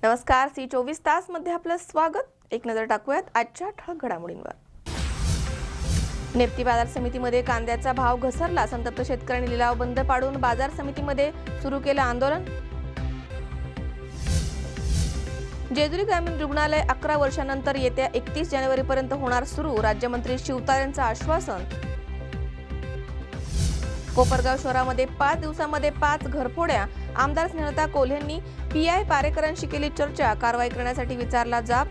नमस्कार, सी 24 तास मध्ये आपलं स्वागत। एक नजर टाकूयात आजच्या ठळक घडामोडींवर। नेप्ती बाजार समितीमध्ये कांद्याचा भाव घसरला। संतप्त शेतकऱ्यांनी लिलाव बंद पाडून बाजार समितीमध्ये सुरू केलं आंदोलन। जेजुरी ग्रामीण रुग्णालय 11 वर्षांनंतर येत्या 31 जानेवारीपर्यंत होणार सुरू। राज्यमंत्री शिवतारेंचं आश्वासन। कोपरगाव शहरामध्ये 5 दिवसांमध्ये 5 घरफोड्या। आमदार स्नेहलता कोल्हेंनी पीआय पारेकरांशी केली चर्चा। कारवाई करण्यासाठी विचारला जाब।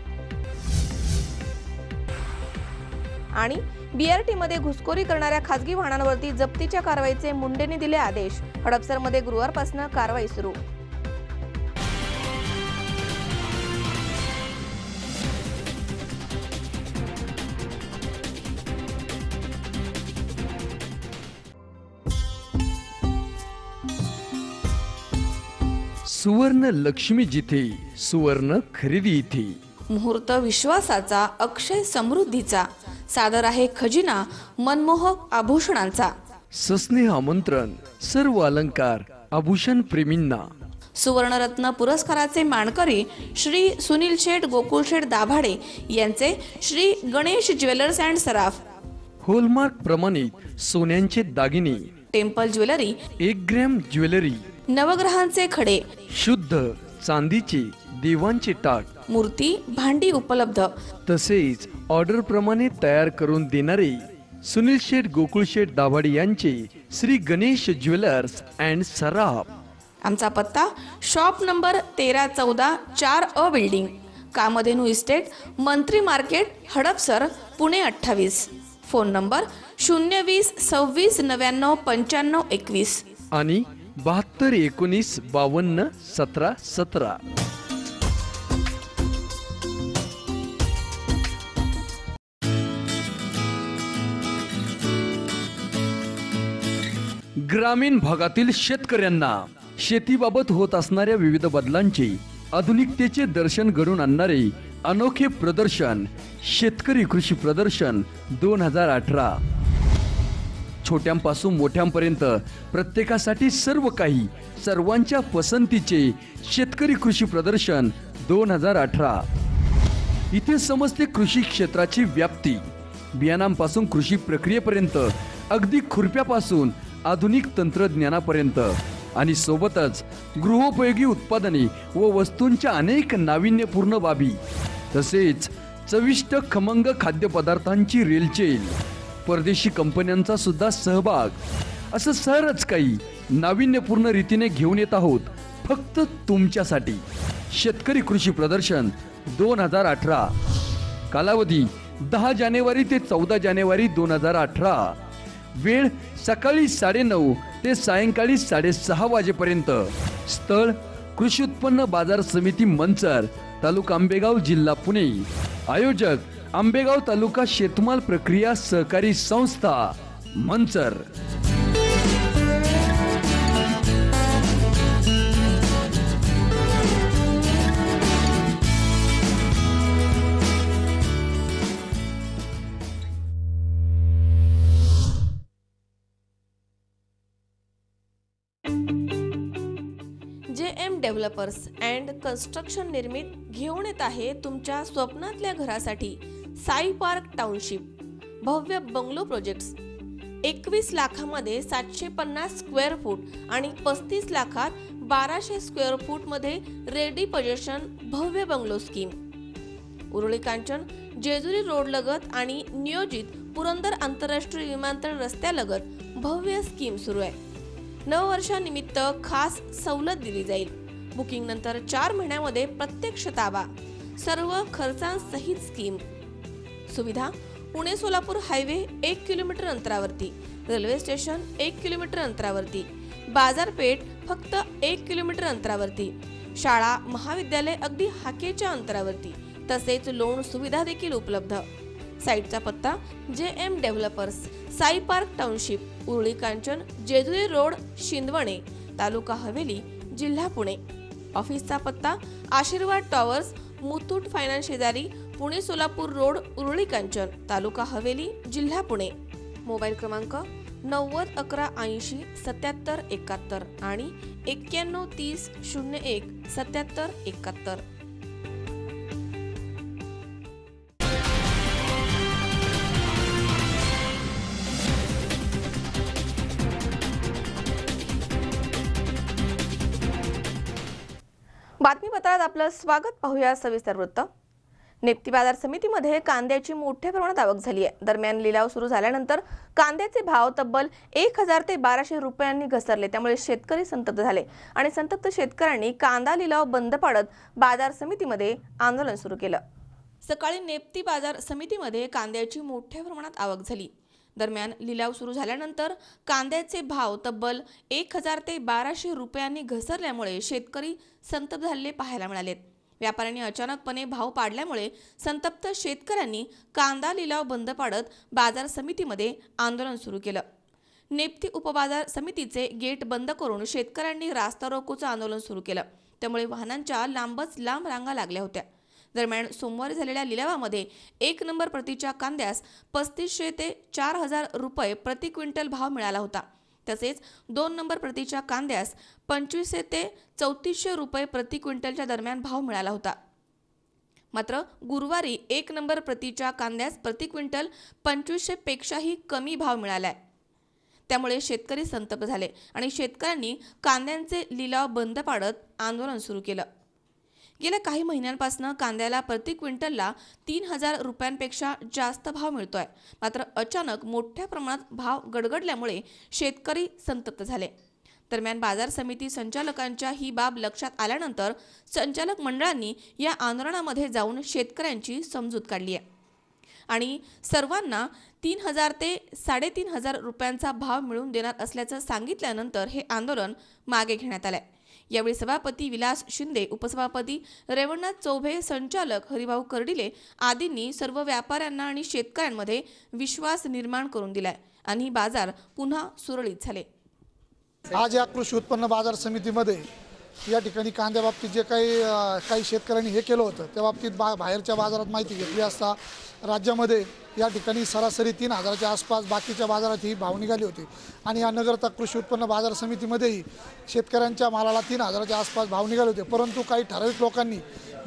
आणि बीआरटी मध्ये घुसखोरी करणाऱ्या खासगी वाहनांवरती जप्तीच्या कारवाईचे मुंडेंनी दिले आदेश। हडपसरमध्ये गुरुवारपासून कारवाई सुरू। सुवर्ण लक्ष्मी जिथे, सुवर्ण खरेदी इथे। मुहूर्त विश्वासाचा, अक्षय समृद्धीचा। सादर आहे खजिना मनमोहक आभूषणांचा। सस्नेह आमंत्रण सर्व अलंकार आभूषण प्रेमींना। सुवर्णरत्न पुरस्काराचे मानकरी श्री सुनील शेठ गोकुळ शेठ दाभाडे यांचे श्री गणेश ज्वेलर्स अँड सराफ। हॉलमार्क प्रमाणित सोन्यांचे दागिने। Temple jewellery 1 gram jewellery. नवग्रहांचे खडे, शुद्ध चांदीचे देवांचे टाक। मूर्ती भांडी उपलब्ध। तसेच ऑर्डर प्रमाणे तयार करून देणारे सुनील शेठ गोकुळ शेठ दाभाडे यांचे श्री गणेश ज्वेलर्स अँड सराफ। आमचा पत्ता shop number 13-14 4A building, Kamdhenu estate, Mantri market, Hadapsar, Pune 28। Phone number 020 26 99 95 21 आणि 72 19 52 17 17। ग्रामीण भागातील शेतकऱ्यांना शेतीबाबत होत असणाऱ्या विविध बदलांचे आधुनिकतेचे दर्शन घडवून आणणारे अनोखे प्रदर्शन शेतकरी कृषी प्रदर्शन 2018। छोट्यांपासून मोठ्यांपर्यंत प्रत्येकासाठी सर्व काही, सर्वांच्या पसंतीचे शेतकरी कृषी प्रदर्शन 2018। इथे समजते कृषी क्षेत्राची व्याप्ती, बियाणांपासून कृषी प्रक्रियेपर्यंत, अगदी खुरप्यापासून आधुनिक तंत्रज्ञानापर्यंत, आणि सोबतच गृहोपयोगी उत्पादने व वस्तूंच्या अनेक नाविन्यपूर्ण बाबी, तसेच चविष्ट खमंग खाद्यपदार्थांची रेलचेल, परदेशी कंपन्यांचा सुद्धा सहभाग, असं सरच काही नाविन्यपूर्ण रीतीने घेऊन येत आहोत फक्त तुमच्यासाठी। शेतकरी कृषी प्रदर्शन 2018। कालावधी 10 जानेवारी ते 14 जानेवारी 2018। वेळ सकाळी 9:30 ते सायंकाळी 6:30 वाजेपर्यंत। स्थळ कृषी उत्पन्न बाजार समिती मंचर, तालुका आंबेगाव, जिल्हा पुणे। आयोजक आंबेगाव तालुका शेतमाल प्रक्रिया सहकारी संस्था, Manchar. JM developers and construction निर्मित घेऊन येत आहे तुमच्या स्वप्नातल्या घरासाठी साई पार्क टाउनशिप भव्य बंगलो प्रोजेक्ट्स। 21 लाखामध्ये 750 स्क्वेअर फूट आणि 35 लाखात 1200 स्क्वेअर फूट मध्ये रेडी पोझिशन भव्य bungalow scheme. Uruli Kanchan Jejuri road लगत आणि नियोजित पुरंदर आंतरराष्ट्रीय विमानतळ रस्त्यालगत भव्य स्कीम सुरू आहे। नववर्षानिमित्त खास सवलत दिली जाईल। बुकिंग नंतर 4 महिन्यामध्ये प्रत्यक्ष ताबा, सर्व खर्चांसहित स्कीम। सुविधा पुणे सोलापूर हायवे 1 किलोमीटर अंतरावरती, रेल्वे स्टेशन 1 किलोमीटर अंतरावरती, बाजारपेठ फक्त 1 किलोमीटर अंतरावरती, शाळा महाविद्यालय अगदी हाकेच्या अंतरावरती, तसेच लोन सुविधा देखील उपलब्ध। साइटचा पत्ता JM developers, Sai park township, Uruli Kanchan, Jejuri road, Shindawane, taluka Haveli, जिल्हा पुणे। ऑफिसचा पत्ता आशीर्वाद टॉवर्स, मुथूट फायनान्स शेजारी, पुणे सोलापूर रोड, उरुळी कांचन, तालुका हवेली, जिल्हा पुणे। मोबाईल क्रमांक 90 11 80 77 71 आणि 91 30 01 77 71। बातमीपत्रात आपलं स्वागत. पाहूया सविस्तर वृत्त. नेप्ती बाजार समितीमध्ये कांद्याची मोठ्या प्रमाणात आवक झाली आहे. दरम्यान लिलाव सुरू झाल्यानंतर कांद्याचे भाव तब्बल 1000 ते 1200 रुपयांनी घसरले. त्यामुळे शेतकरी संतप्त झाले आणि संतप्त शेतकऱ्यांनी कांदा लिलाव बंद पाडत बाजार समितीमध्ये आंदोलन सुरू केलं. सकाळी नेप्ती बाजार समितीमध्ये कांद्याची मोठ्या प्रमाणात आवक झाली. दरम्यान लिलाव सुरू झाल्यानंतर कांद्याचे भाव तब्बल 1000 ते 1200 रुपयांनी घसरल्यामुळे शेतकरी संतप्त झालेले पाहायला मिळालेत. व्यापाऱ्यांनी अचानकपणे भाव पाडल्यामुळे संतप्त शेतकऱ्यांनी कांदा लिलाव बंद पाडत बाजार समितीमध्ये आंदोलन सुरू केलं. नेप्ती उपबाजार समितीचे गेट बंद करून शेतकऱ्यांनी रास्ता रोकोचं आंदोलन सुरू केलं. त्यामुळे वाहनांच्या लांबच लांब रांगा लागल्या होत्या. दरम्यान सोमवारी झालेल्या लिलावामध्ये 1 नंबर प्रतीच्या कांद्यास 3500 ते 4000 रुपये प्रति क्विंटल भाव मिळाला होता. तसेच 2 नंबर प्रतीच्या कांद्यास 2500 ते 3400 रुपये प्रति क्विंटलच्या दरम्यान भाव मिळाला होता. मात्र गुरुवारी 1 नंबर प्रतीच्या कांद्यास प्रति क्विंटल 2500 पेक्षाही कमी भाव मिळालाय. त्यामुळे शेतकरी संतप्त झाले आणि शेतकऱ्यांनी कांद्यांचे लिलाव बंद पाडत आंदोलन सुरू केलं. गेल्या काही महिन्यांपासून कांद्याला प्रति क्विंटलला 3000 रुपयांपेक्षा जास्त भाव मिळतोय. मात्र अचानक मोठ्या प्रमाणात भाव गडगडल्यामुळे शेतकरी संतप्त झाले. दरम्यान बाजार समिती संचालकांच्या ही बाब लक्षात आल्यानंतर संचालक मंडळांनी या आंदोलनामध्ये जाऊन शेतकऱ्यांची समजूत काढली आहे आणि सर्वांना 3000 ते 3500 रुपयांचा भाव मिळवून देणार असल्याचं सांगितल्यानंतर हे आंदोलन मागे घेण्यात आलंय. यावेळी सभापती विलास शिंदे, उपसभापती रेवणनाथ चौभे, संचालक हरिभाऊ कर्डिले आदींनी सर्व व्यापाऱ्यांना आणि शेतकऱ्यांमध्ये विश्वास निर्माण करून दिलाय आणि बाजार पुन्हा सुरळीत झाले. आज या कृषी उत्पन्न बाजार समितीमध्ये या ठिकाणी कांद्याबाबतीत जे काही शेतकऱ्यांनी हे केलं होतं त्या बाबतीत बाहेरच्या बाजारात माहिती घेतली असता राज्यामध्ये या ठिकाणी सरासरी 3000च्या आसपास बाकीच्या बाजारात ही भाव निघाली होती आणि या नगरता कृषी उत्पन्न बाजार समितीमध्येही शेतकऱ्यांच्या मालाला 3000च्या आसपास भाव निघाले होते. परंतु काही ठराविक लोकांनी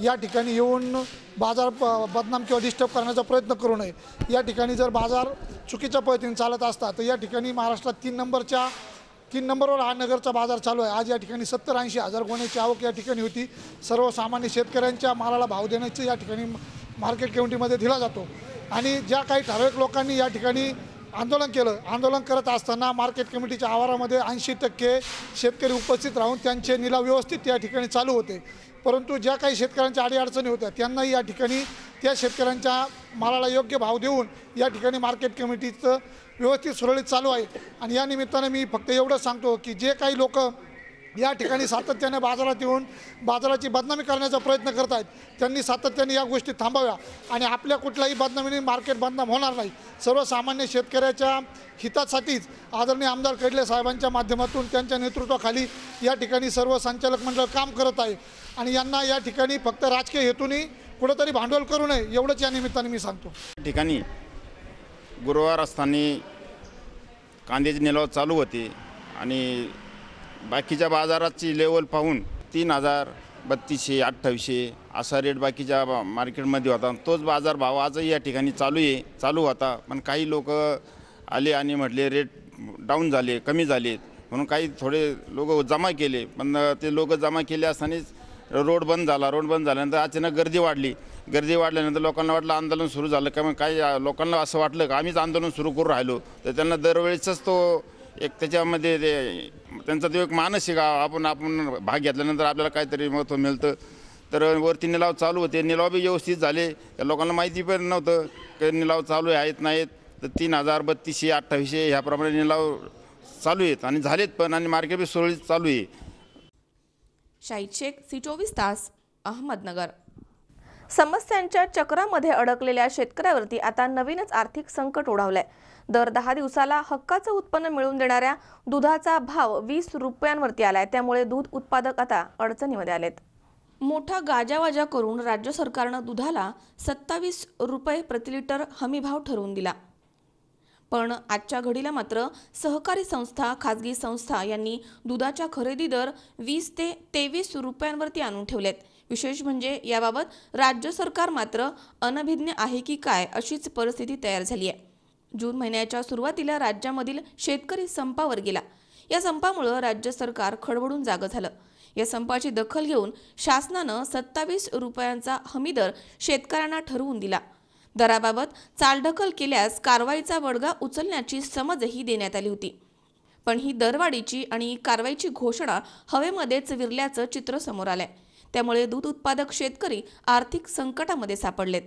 या ठिकाणी येऊन बाजार बदनाम किंवा डिस्टर्ब करण्याचा प्रयत्न करू नये. या ठिकाणी जर बाजार चुकीच्या पद्धतीने चालत असता तर या ठिकाणी महाराष्ट्रात 3 नंबरवर हा नगरचा बाजार चालू आहे. आज या ठिकाणी 70-80 हजार गोण्याची आवक या ठिकाणी होती. सर्वसामान्य शेतकऱ्यांच्या मालाला भाव देण्याचं या ठिकाणी मार्केट कमिटीमध्ये दिला जातो आणि ज्या काही ठराविक लोकांनी या ठिकाणी आंदोलन करत असताना मार्केट कमिटीच्या आवारामध्ये 80% शेतकरी उपस्थित राहून त्यांचे निलाव व्यवस्थित या ठिकाणी चालू होते. परंतु ज्या काही शेतकऱ्यांच्या अडीअडचणी होत्या त्यांनाही या ठिकाणी त्या शेतकऱ्यांच्या मालाला योग्य भाव देऊन या ठिकाणी मार्केट कमिटीचं व्यवस्थित सुरळीत चालू आहे. आणि या निमित्ताने मी फक्त एवढंच सांगतो की जे काही लोक या ठिकाणी सातत्याने बाजारात येऊन बाजाराची बदनामी करण्याचा प्रयत्न करत आहेत त्यांनी सातत्याने या गोष्टी थांबाव्या आणि आपल्या कुठल्याही बदनामीने मार्केट बदनाम होणार नाही. सर्वसामान्य शेतकऱ्याच्या हितासाठीच आदरणीय आमदार कर्डिले साहेबांच्या माध्यमातून त्यांच्या नेतृत्वाखाली या ठिकाणी सर्व संचालक मंडळ काम करत आहे आणि यांना या ठिकाणी फक्त राजकीय हेतूने कुठेतरी भांडवल करू नये एवढंच या निमित्ताने मी सांगतो. ठिकाणी गुरुवार असताना कांद्याचे निलाव चालू होते आणि बाकीच्या बाजाराची लेवल पाहून 3000, 3200, 2800 असा रेट बाकीच्या मार्केटमध्ये होता. तोच बाजार भाव आजही या ठिकाणी चालू होता. पण काही लोक आले आणि म्हटले रेट डाऊन झाले, कमी झालेत म्हणून काही थोडे लोक जमा केले. पण ते लोक जमा केले असतानाच रोड बंद झाल्यानंतर अचानक गर्दी वाढल्यानंतर लोकांना वाटलं आंदोलन सुरू झालं का. मग काही लोकांना असं वाटलं का आम्हीच आंदोलन सुरू करून राहिलो. तर त्यांना दरवेळेसच तो एक त्याच्यामध्ये त्यांचा तो एक मानसिक आपण भाग घेतल्यानंतर आपल्याला काहीतरी महत्त्व मिळतं. तर वरती निलाव चालू होते. निलाव बी व्यवस्थित झाले. त्या लोकांना माहिती पण नव्हतं की निलाव चालू आहेत नाहीत. तर 3000, 3200, 2800 ह्याप्रमाणे निलाव चालू आहेत आणि झालेत पण आणि मार्केट बी सुरळीत चालू आहे. शाहीद शेख, C24 तास, अहमदनगर. समस्यांच्या चक्रामध्ये अडकलेल्या शेतकऱ्यावरती आता नवीनच आर्थिक संकट ओढावलंय. दर 10 दिवसाला हक्काचं उत्पन्न मिळवून देणाऱ्या दुधाचा भाव 20 रुपयांवरती आलाय. त्यामुळे दूध उत्पादक आता अडचणीमध्ये आलेत. मोठा गाजावाजा करून राज्य सरकारनं दुधाला 27 रुपये प्रति लिटर हमी भाव ठरवून दिला. पण आजच्या घडीला मात्र सहकारी संस्था, खाजगी संस्था यांनी दुधाच्या खरेदी दर 20 ते 23 रुपयांवरती आणून ठेवलेत. विशेष म्हणजे याबाबत राज्य सरकार मात्र अनभिज्ञ आहे की काय अशीच परिस्थिती तयार झाली आहे. जून महिन्याच्या सुरुवातीला राज्यामधील शेतकरी संपावर गेला. या संपामुळे राज्य सरकार खडबडून जागं झालं. या संपाची दखल घेऊन शासनानं 27 रुपयांचा हमीदर शेतकऱ्यांना ठरवून दिला. दराबाबत चालढकल केल्यास कारवाईचा बडगा उचलण्याची समजही देण्यात आली होती. पण ही दरवाढीची आणि कारवाईची घोषणा हवेमध्येच विरल्याचं चित्र समोर आलंय. त्यामुळे दूध उत्पादक शेतकरी आर्थिक संकटामध्ये सापडलेत.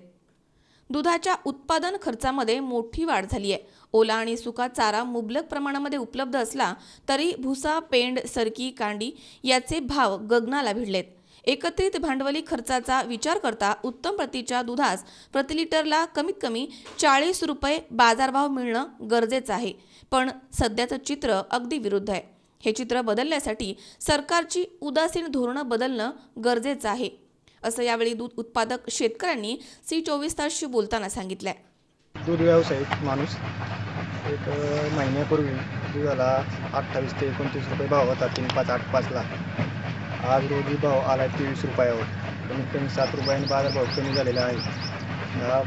दुधाच्या उत्पादन खर्चामध्ये मोठी वाढ झाली आहे. ओला आणि सुका चारा मुबलक प्रमाणामध्ये उपलब्ध असला तरी भुसा, पेंड, सरकी, कांडी याचे भाव गगनाला भिडलेत. एकत्रित भांडवली खर्चाचा विचार करता उत्तम प्रतीच्या दुधास प्रति लिटरला कमीत कमी 40 रुपये बाजारभाव मिळणं गरजेचं आहे. पण सध्याचं चित्र अगदी विरुद्ध आहे. हे चित्र बदलण्यासाठी सरकारची उदासीन धोरणं बदलणं गरजेचं आहे, असं यावेळी दूध उत्पादक शेतकऱ्यांनी सी24 तासशी बोलताना सांगितलंय. दूध व्यावसायिक माणूस एक महिन्यापूर्वी दुधाला 28 ते 29 रुपये भाव होता. 3585ला आज रोजी भाव आला 23 रुपयावर. कमीत कमी 7 रुपयांनी बाजारभाव कमी झालेला आहे. या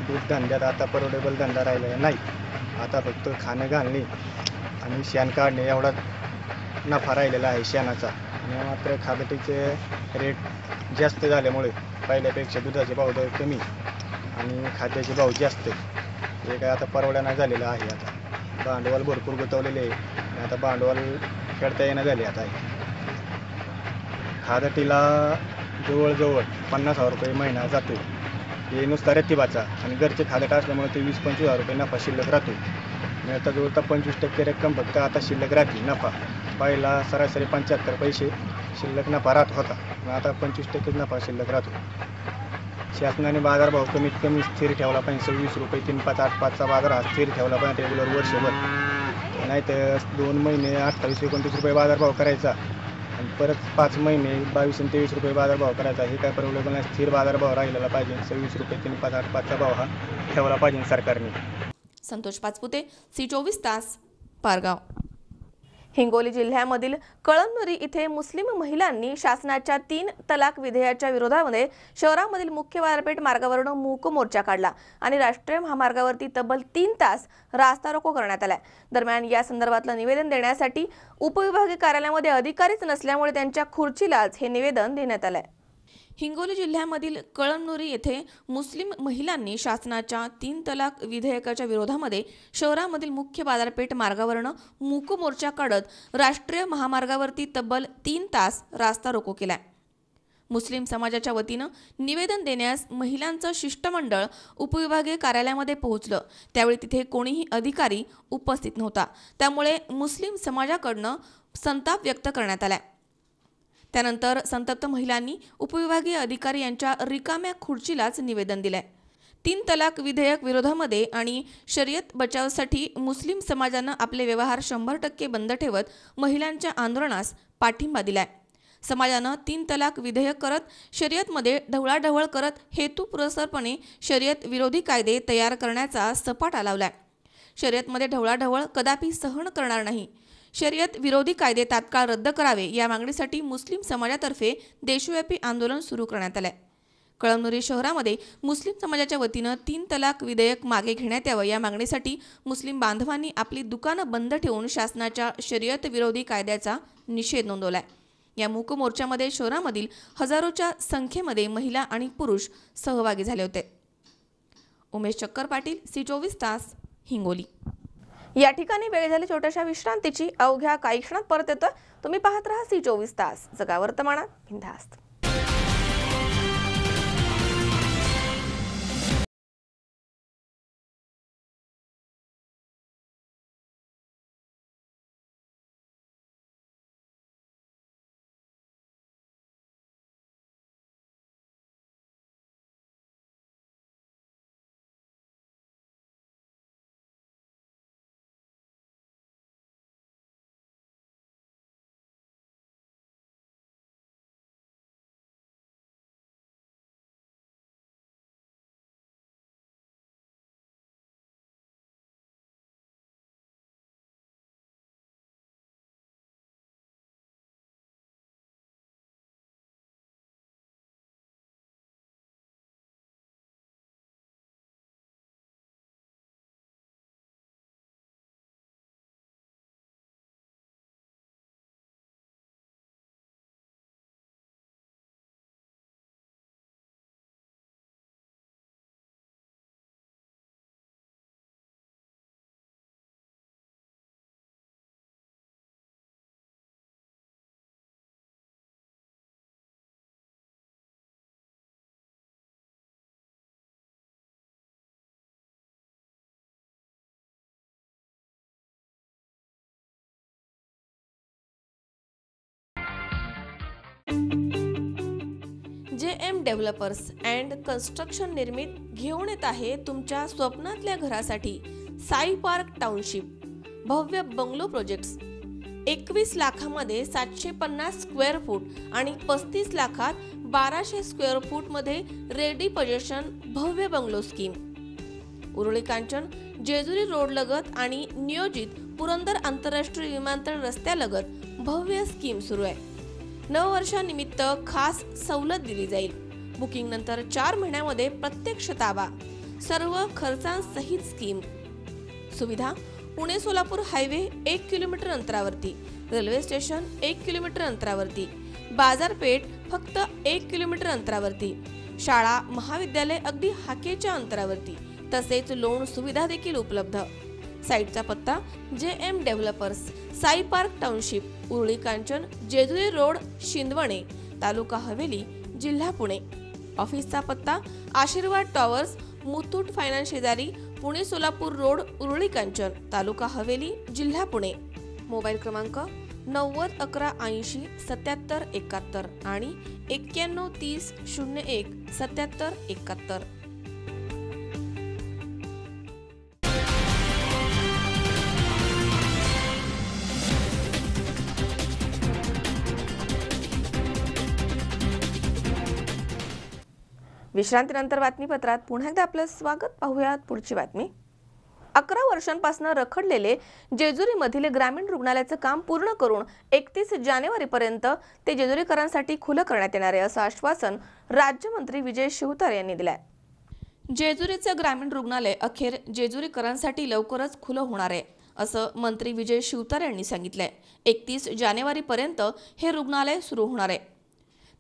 दूध धंद्यात आता परवडेबल धंदा राहिलेला नाही. आता फक्त खाणं घालणे आणि शेण काढणे एवढा नफा राहिलेला आहे शेणाचा. आणि मात्र खादटीचे रेट जास्त झाल्यामुळे पहिल्यापेक्षा दुधाचे भाव दर कमी आणि खाद्याचे भाव जास्त. हे काय आता परवडणं झालेलं आहे. आता भांडवल भरपूर गुंतवलेले आहे आणि आता भांडवल फेडता येणं झाले. आता खादटीला जवळजवळ 50,000 रुपये महिना जातो. हे नुसता रत्तीबाचा आणि घरचे खादट असल्यामुळे ते 20-25 हजार रुपये नफा शिल्लक राहतो. आणि आता जवळपास 25% रक्कम फक्त आता शिल्लक राहते नफा. पहिला सरासरी 75 पैसे शिल्लक नफा राहत होता. आता 25% नफा शिल्लक राहतो. शासनाने बाजारभाव कमीत कमी स्थिर ठेवला पाहिजे. 26 रुपये 3585चा बाजार हा स्थिर ठेवला पाहिजे रेग्युलर वर्षभर. नाही तर 2 महिने 28-29 रुपये बाजारभाव करायचा आणि परत 5 महिने 22 आणि 23 रुपये बाजारभाव करायचा. हे काय परवडेबल नाही. स्थिर बाजारभाव राहिलेला पाहिजे. 26 रुपये 3585चा भाव हा ठेवला पाहिजे सरकारने. संतोष पाचपुते, सी24 तास, पारगाव. हिंगोली जिल्ह्यामधील कळमनुरी इथे मुस्लिम महिलांनी शासनाच्या 3 तलाक विधेयकाच्या विरोधामध्ये शहरामधील मुख्य बाजारपेठ मार्गावरून मूक मोर्चा काढला आणि राष्ट्रीय महामार्गावरती तब्बल 3 तास रास्ता रोको करण्यात आला. दरम्यान या संदर्भातलं निवेदन देण्यासाठी उपविभागीय कार्यालयामध्ये अधिकारीच नसल्यामुळे त्यांच्या खुर्चीलाच हे निवेदन देण्यात आलंय. हिंगोली जिल्ह्यामधील कळमनुरी येथे मुस्लिम महिलांनी शासनाच्या 3 तलाक विधेयकाच्या विरोधामध्ये शहरामधील मुख्य बाजारपेठ मार्गावरून मूक मोर्चा काढत राष्ट्रीय महामार्गावरती तब्बल 3 तास रास्ता रोको केलाय. मुस्लिम समाजाच्या वतीनं निवेदन देण्यास महिलांचं शिष्टमंडळ उपविभागीय कार्यालयामध्ये पोहोचलं. त्यावेळी तिथे कोणीही अधिकारी उपस्थित नव्हता. त्यामुळे मुस्लिम समाजाकडनं संताप व्यक्त करण्यात आलाय. त्यानंतर संतप्त महिलांनी उपविभागीय अधिकारी यांच्या रिकाम्या खुर्चीलाच निवेदन दिलंय. 3 तलाक विधेयक विरोधामध्ये आणि शर्यत बचावासाठी मुस्लिम समाजानं आपले व्यवहार 100% बंद ठेवत महिलांच्या आंदोलनास पाठिंबा दिलाय. समाजानं 3 तलाक विधेयक करत शर्यतमध्ये ढवळाढवळ करत हेतुपुरस्सरपणे शर्यत विरोधी कायदे तयार करण्याचा सपाटा लावलाय. शर्यतमध्ये ढवळाढवळ कदापि सहन करणार नाही. शर्यत विरोधी कायदे तात्काळ रद्द करावे या मागणीसाठी मुस्लिम समाजातर्फे देशव्यापी आंदोलन सुरू करण्यात आले. कळमनुरी शहरामध्ये मुस्लिम समाजाच्या वतीनं 3 तलाक विधेयक मागे घेण्यात यावं या मागणीसाठी मुस्लिम बांधवांनी आपली दुकानं बंद ठेवून शासनाच्या शर्यत विरोधी कायद्याचा निषेध नोंदवलाय. या मूक मोर्चामध्ये शहरामधील हजारोच्या संख्येमध्ये महिला आणि पुरुष सहभागी झाले होते. उमेश चक्कर पाटील, सी24 तास, हिंगोली. या ठिकाणी वेळ झाली छोट्याशा विश्रांतीची. अवघ्या काही क्षणात परत येतोय. तुम्ही पाहत राहा सी24 तास, जगा वर्तमानात बिनधास्त. JM डेव्हलपर्स अँड कन्स्ट्रक्शन निर्मित घेऊन येत आहे तुमच्या स्वप्नातल्या घरासाठी साई पार्क टाउनशिप भव्य बंगलो प्रोजेक्ट्स. 21 लाखामध्ये 750 स्क्वेअर फूट आणि 35 लाखात 1200 स्क्वेअर फूट मध्ये रेडी पोझिशन भव्य bungalow scheme. Uruli Kanchan Jejuri road लगत आणि नियोजित पुरंदर आंतरराष्ट्रीय विमानतळ रस्त्यालगत भव्य स्कीम सुरू आहे. नववर्षानिमित्त खास सवलत दिली जाईल. बुकिंग नंतर 4 महिन्यामध्ये प्रत्यक्ष ताबा. सर्व खर्चांसहित स्कीम. सुविधा पुणे सोलापूर हायवे 1 किलोमीटर अंतरावरती. रेल्वे स्टेशन 1 किलोमीटर अंतरावरती. बाजारपेठ फक्त 1 किलोमीटर अंतरावरती. शाळा महाविद्यालय अगदी हाकेच्या अंतरावरती. तसेच लोन सुविधा देखील उपलब्ध. साईटचा पत्ता JM developers Sai park township Uruli Kanchan Jejuri road Shindawane taluka Haveli जिल्हा पुणे. ऑफिसचा पत्ता आशीर्वाद टॉवर्स मुथूट फायनान्स शेजारी पुणे सोलापूर रोड उरुळी कांचन तालुका हवेली जिल्हा पुणे. मोबाईल क्रमांक 90 11 80 77 71 आणि 91 30 01 77 71. विश्रांतीनंतर बातमीपत्रात पुन्हा एकदा आपलं स्वागत. पाहूयात पुढची बातमी. 11 वर्षांपासून रखडलेले जेजुरीमधील ग्रामीण रुग्णालयाचं काम पूर्ण करून 31 जानेवारीपर्यंत ते जेजुरीकरांसाठी खुलं करण्यात येणार आहे, असं आश्वासन राज्यमंत्री विजय शिवतारे यांनी दिलं आहे. जेजुरीचं ग्रामीण रुग्णालय अखेर जेजुरीकरांसाठी लवकरच खुलं होणार आहे, असं मंत्री विजय शिवतारे यांनी सांगितलंय. 31 जानेवारीपर्यंत हे रुग्णालय सुरू होणार आहे.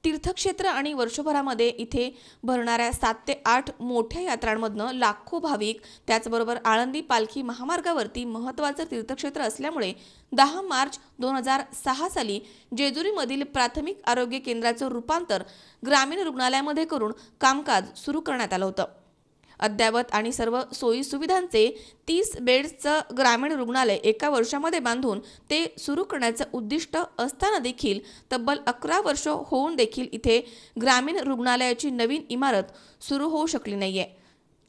तीर्थक्षेत्र आणि वर्षभरामध्ये इथे भरणाऱ्या 7 ते 8 मोठ्या यात्रांमधनं लाखो भाविक, त्याचबरोबर आळंदी पालखी महामार्गावरती महत्त्वाचं तीर्थक्षेत्र असल्यामुळे 10 मार्च 2006 साली जेजुरीमधील प्राथमिक आरोग्य केंद्राचं रूपांतर ग्रामीण रुग्णालयामध्ये करून कामकाज सुरू करण्यात आलं होतं. अद्ययावत आणि सर्व सोयी सुविधांचे 30 बेड्सचं ग्रामीण रुग्णालय एका वर्षामध्ये बांधून ते सुरू करण्याचं उद्दिष्ट असताना देखील तब्बल 11 वर्ष होऊन देखील इथे ग्रामीण रुग्णालयाची नवीन इमारत सुरू होऊ शकली नाहीये.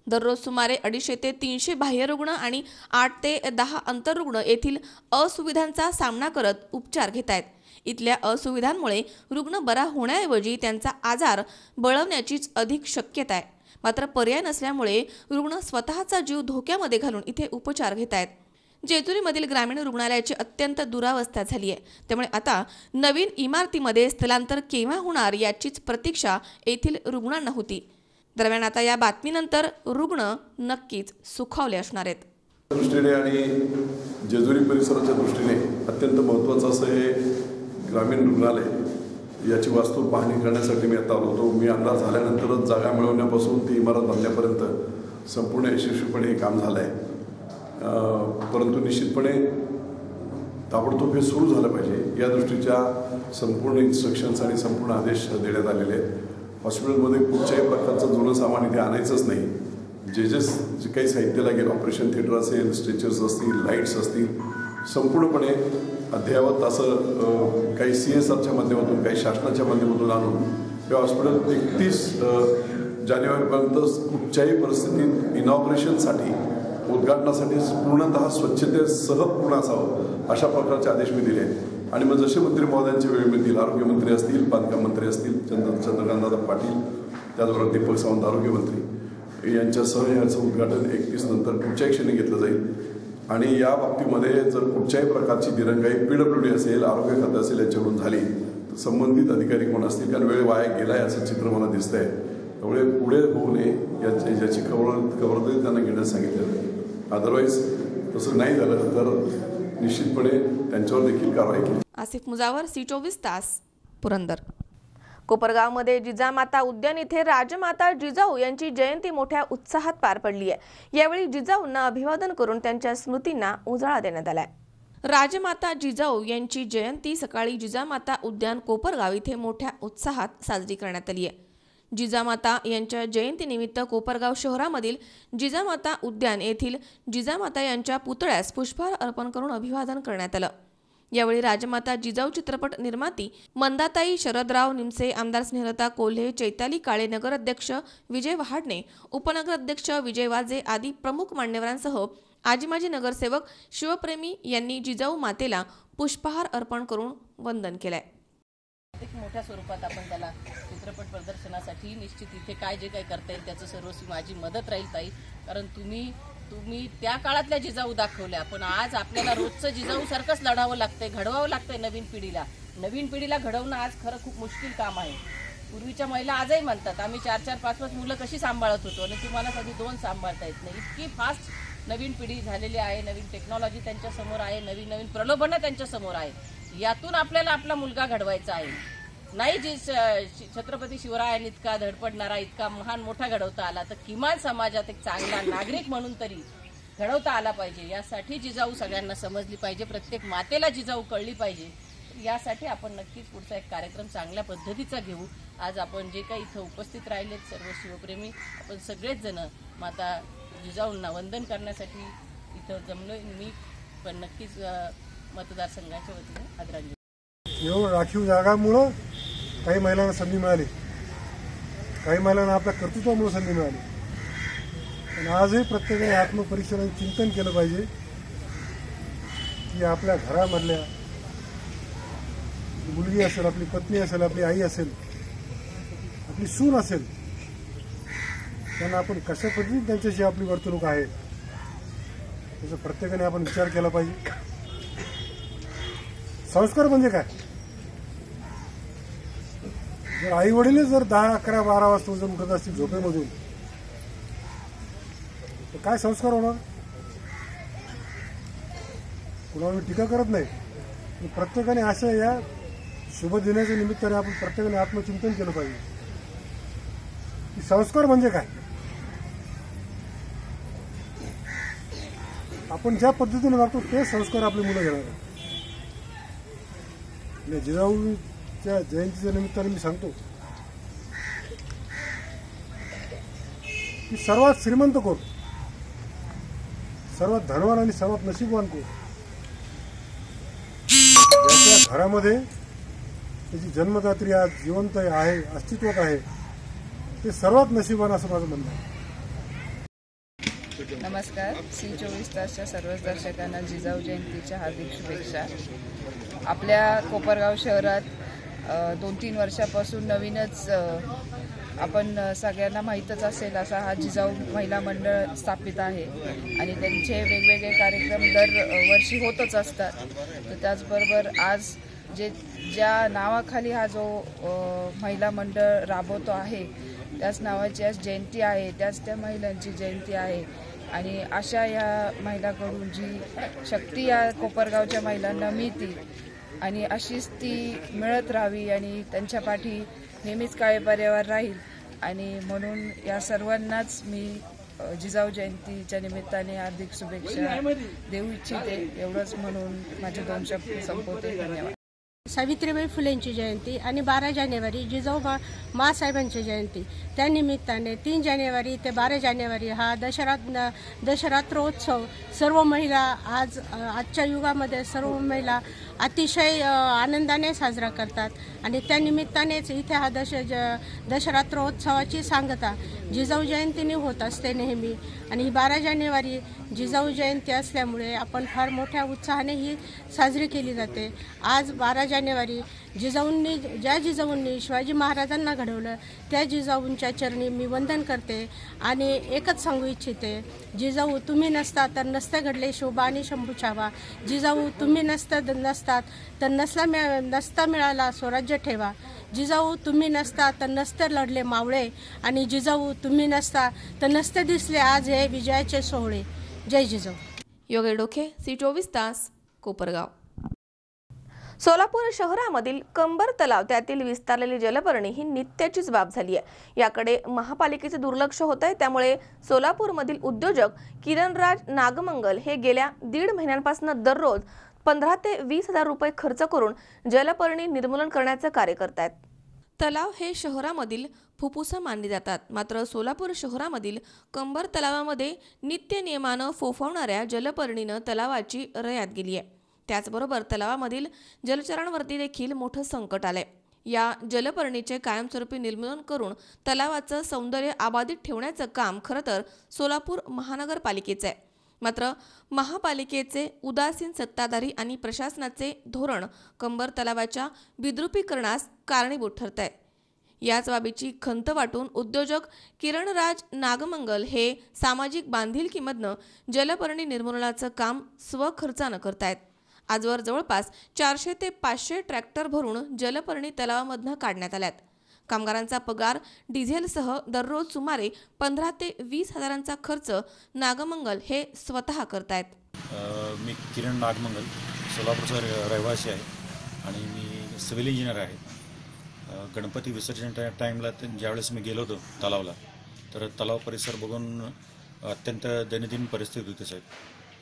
दररोज सुमारे 250 ते 300 बाह्यरुग्ण आणि 8 ते 10 आंतररुग्ण येथील असुविधांचा सामना करत उपचार घेत आहेत. इथल्या असुविधांमुळे रुग्ण बरा होण्याऐवजी त्यांचा आजार बळवण्याचीच अधिक शक्यता आहे. मात्र पर्याय नसल्यामुळे रुग्ण स्वतःचा जीव धोक्यामध्ये घालून इथे उपचार घेत आहेत. जेजुरीमधील ग्रामीण रुग्णालयाची अत्यंत दुरावस्था झाली आहे. त्यामुळे आता नवीन इमारतीमध्ये स्थलांतर केव्हा होणार याचीच प्रतीक्षा येथील रुग्णांना होती. दरम्यान आता या बातमीनंतर रुग्ण नक्कीच सुखावले असणार आहेत. दृष्टीने आणि जेजुरी परिसराच्या दृष्टीने अत्यंत महत्त्वाचं असं हे ग्रामीण रुग्णालय याची वास्तू पाहणी करण्यासाठी मी आता आलो होतो. मी आमदार झाल्यानंतरच जागा मिळवण्यापासून ती इमारत बांधण्यापर्यंत संपूर्ण यशस्वीपणे हे काम झालं आहे. परंतु निश्चितपणे ताबडतोब हे सुरू झालं पाहिजे या दृष्टीच्या संपूर्ण इन्स्ट्रक्शन्स आणि संपूर्ण आदेश देण्यात आलेले आहेत. हॉस्पिटलमध्ये कुठच्याही प्रकारचं जुनं सामान इथे आणायचंच नाही. जे काही साहित्य लागेल, ऑपरेशन थिएटर असेल, स्ट्रेचर्स असतील, लाईट्स असतील, संपूर्णपणे अद्ययावत असं काही CSRच्या माध्यमातून, काही शासनाच्या माध्यमातून आणून हे हॉस्पिटल 31 जानेवारीपर्यंत कुठच्याही परिस्थितीत इनॉग्रेशनसाठी, उद्घाटनासाठी पूर्णतः स्वच्छतेसह पूर्ण असावं अशा प्रकारचे आदेश मी दिले आहेत. आणि मग जसे मंत्री महोदयांची वेळ मिळतील, आरोग्यमंत्री असतील, बांधकाम मंत्री असतील, चंद्रकांतदादा पाटील, त्याचबरोबर दीपक सावंत आरोग्यमंत्री यांच्यासह याचं उद्घाटन 31 नंतर कुठच्याही क्षणी घेतलं जाईल. आणि या बाबतीमध्ये जर कुठच्याही प्रकारची दिरंगाई PWD असेल, आरोग्य खातं असेल याच्याकडून झाली तर संबंधित अधिकारी कोण असतील, कारण वेळ वाया गेला आहे असं चित्र मला दिसतं आहे. त्यामुळे पुढे होऊ नये याची खबरदारी त्यांना घेण्यास सांगितलं. अदरवाईज तसं नाही झालं तर निश्चितपणे त्यांच्यावर देखील कारवाई केली. आसिफ मुजावर, C24 तास, पुरंदर. कोपरगावमध्ये जिजामाता उद्यान इथे राजमाता जिजाऊ यांची जयंती मोठ्या उत्साहात पार पडली आहे. यावेळी जिजाऊंना अभिवादन करून त्यांच्या स्मृतींना उजाळा देण्यात आलाय. राजमाता जिजाऊ यांची जयंती सकाळी जिजामाता उद्यान कोपरगाव इथे मोठ्या उत्साहात साजरी करण्यात आली आहे. जिजामाता यांच्या जयंतीनिमित्त कोपरगाव शहरामधील जिजामाता उद्यान येथील जिजामाता यांच्या पुतळ्यास पुष्पहार अर्पण करून अभिवादन करण्यात आलं. यावेळी राजमाता जिजाऊ चित्रपट निर्माती मंदाताई शरदराव निमसे, आमदार स्नेहलता कोल्हे, चैताली काळे, नगराध्यक्ष विजय वहाडणे, उपनगराध्यक्ष विजय वाजे आदी प्रमुख मान्यवरांसह आजी माजी नगरसेवक शिवप्रेमी यांनी जिजाऊ मातेला पुष्पहार अर्पण करून वंदन केलंय. एक मोठ्या स्वरूपात आपण त्याला चित्रपट प्रदर्शनासाठी निश्चित इथे काय जे काही करता येईल त्याचं सर्वस्वी माझी मदत राहील ताई. कारण तुम्ही त्या काळातल्या जिजाऊ दाखवल्या, पण आज आपल्याला रोजचं जिजाऊ सारखंच लढावं लागतंय, घडवावं लागतंय नवीन पिढीला घडवणं आज खरं खूप मुश्किल काम आहे. पूर्वीच्या महिला आजही म्हणतात आम्ही 4-4, 5-5 मुलं कशी सांभाळत होतो आणि तुम्हाला कधी 2 सांभाळता येत नाही. इतकी फास्ट नवीन पिढी झालेली आहे, नवीन टेक्नॉलॉजी त्यांच्यासमोर आहे, नवीन प्रलोभनं त्यांच्यासमोर आहे. यातून आपल्याला आपला मुलगा घडवायचा आहे. नाही जी छत्रपती शिवरायांनी इतका धडपडणारा, इतका महान मोठा घडवता आला, तर किमान समाजात एक चांगला नागरिक म्हणून तरी घडवता आला पाहिजे. यासाठी जिजाऊ सगळ्यांना समजली पाहिजे, प्रत्येक मातेला जिजाऊ कळली पाहिजे. यासाठी आपण नक्कीच पुढचा एक कार्यक्रम चांगल्या पद्धतीचा घेऊ. आज आपण जे काही इथं उपस्थित राहिलेत सर्व शिवप्रेमी, आपण सगळेच जण माता जिजाऊंना वंदन करण्यासाठी इथं जमलोय. मी पण नक्कीच मतदारसंघाच्या वतीने आदरांजली. एवढं राखीव जागामुळं काही महिलांना संधी मिळाली, काही महिलांना आपल्या कर्तृत्वामुळे संधी मिळाली. पण आजही प्रत्येकाने आत्मपरीक्षणाने चिंतन केलं पाहिजे की आपल्या घरामधल्या मुलगी असेल, आपली पत्नी असेल, आपली आई असेल, आपली सून असेल, त्यांना आपण कशा पद्धतीने त्यांच्याशी आपली वर्तणूक आहे त्याचा प्रत्येकाने आपण विचार केला पाहिजे. संस्कार म्हणजे काय? जर आई वडील जर 10, 11, 12 वाजता जर उठत असतील झोपेमधून तर काय संस्कार होणार? कुणावर टीका करत नाही. प्रत्येकाने अशा या शुभ दिनाच्या निमित्ताने आपण प्रत्येकाने आत्मचिंतन केलं पाहिजे की संस्कार म्हणजे काय. आपण ज्या पद्धतीने वागतो ते संस्कार आपली मुलं घेणार आहेत. जिजाऊच्या जयंतीच्या निमित्ताने मी सांगतो की सर्वात श्रीमंत कोण, सर्वात धनवान आणि सर्वात नशीबवान कोण? ज्याच्या घरामध्ये त्याची जन्मदात्री आज जिवंत आहे, अस्तित्वात आहे, ते सर्वात नशीबवान असं माझं म्हणणं आहे. नमस्कार. C24 तासच्या सर्वच दर्शकांना जिजाऊ जयंतीच्या हार्दिक शुभेच्छा. आपल्या कोपरगाव शहरात 2-3 वर्षापासून नवीनच आपण सगळ्यांना माहीतच असेल असा हा जिजाऊ महिला मंडळ स्थापित आहे आणि त्यांचे वेगवेगळे कार्यक्रम दरवर्षी होतच असतात. तर त्याचबरोबर आज ज्या नावाखाली हा जो महिला मंडळ राबवतो आहे त्याच नावाची आज जयंती आहे, त्याच त्या महिलांची जयंती आहे. आणि अशा या महिलांकडून जी शक्ती या कोपरगावच्या महिलांना मिळते आणि अशीच ती मिळत राहावी आणि त्यांच्या पाठी नेहमीच काळे पर्यावर राहील. आणि म्हणून या सर्वांनाच मी जिजाऊ जयंतीच्या निमित्ताने हार्दिक शुभेच्छा देऊ इच्छिते. एवढंच म्हणून माझे 2 शब्द संपवते. धन्यवाद. सावित्रीबाई फुलेंची जयंती आणि 12 जानेवारी जिजाऊ माँसाहेबांची जयंती. त्यानिमित्ताने 3 जानेवारी ते 12 जानेवारी हा दशरात्रोत्सव सर्व महिला आजच्या युगामध्ये सर्व महिला अतिशय आनंदाने साजरा करतात. आणि त्यानिमित्तानेच इथे हा दशरात्रोत्सवाची सांगता जिजाऊ जयंतीने होत असते नेहमी. आणि ही 12 जानेवारी जिजाऊ जयंती असल्यामुळे आपण फार मोठ्या उत्साहाने ही साजरी केली जाते. आज 12 जानेवारी ज्या जिजाऊंनी शिवाजी महाराजांना घडवलं त्या जिजाऊंच्या चरणी मी वंदन करते आणि एकच सांगू इच्छिते, जिजाऊ तुम्ही नसता तर नसते घडले शोभा आणि शंभू छावा. जिजाऊ तुम्ही नसतात तर नसता मिळाला स्वराज्य ठेवा. जिजाऊ तुम्ही नसता तर नसते लढले मावळे आणि जिजाऊ तुम्ही नसता तर नसते दिसले आज हे विजयाचे सोहळे. जय जिजाऊ. योगेश डोके, C24 तास, कोपरगाव. सोलापूर शहरामधील कंबर तलाव त्यातील विस्तारलेली जलपर्णी ही नित्याचीच बाब झाली आहे. याकडे महापालिकेचे दुर्लक्ष होत आहे. त्यामुळे सोलापूरमधील उद्योजक किरणराज नागमंगल हे गेल्या 1.5 महिन्यांपासून दररोज 15 ते 20 हजार रुपये खर्च करून जलपर्णी निर्मूलन करण्याचे कार्य करतात. तलाव हे शहरामधील फुफ्फुस मानले जातात. मात्र सोलापूर शहरामधील कंबर तलावामध्ये नित्य नियमानं फोफावणाऱ्या जलपर्णीनं तलावाची रयात गेली आहे. त्याचबरोबर तलावामधील जलचरांवरती देखील मोठं संकट आलंय. या जलपर्णीचे कायमस्वरूपी निर्मूलन करून तलावाचं सौंदर्य अबाधित ठेवण्याचं काम खरं तर सोलापूर महानगरपालिकेचं आहे. मात्र महापालिकेचे उदासीन सत्ताधारी आणि प्रशासनाचे धोरण कंबर तलावाच्या विद्रुपीकरणास कारणीभूत ठरत आहे. याच बाबीची खंत वाटून उद्योजक किरणराज नागमंगल हे सामाजिक बांधिलकीमधनं जलपर्णी निर्मूलनाचं काम स्वखर्चानं करतायत. आजवर जवळपास 400 ते 500 ट्रॅक्टर भरून जलपर्णी तलावामधनं काढण्यात आल्यात. कामगारांचा पगार डिझेलसह दररोज सुमारे 15 ते 20 हजारांचा खर्च नागमंगल हे स्वतः करतायत. मी किरण नागमंगल सोलापूरचा रहिवासी आहे आणि मी सिव्हिल इंजिनियर आहे. गणपती विसर्जन टाईमला ज्यावेळेस मी गेलो होतो तलावला, तर तलाव परिसर बघून अत्यंत दैनंदिन परिस्थिती होती साहेब.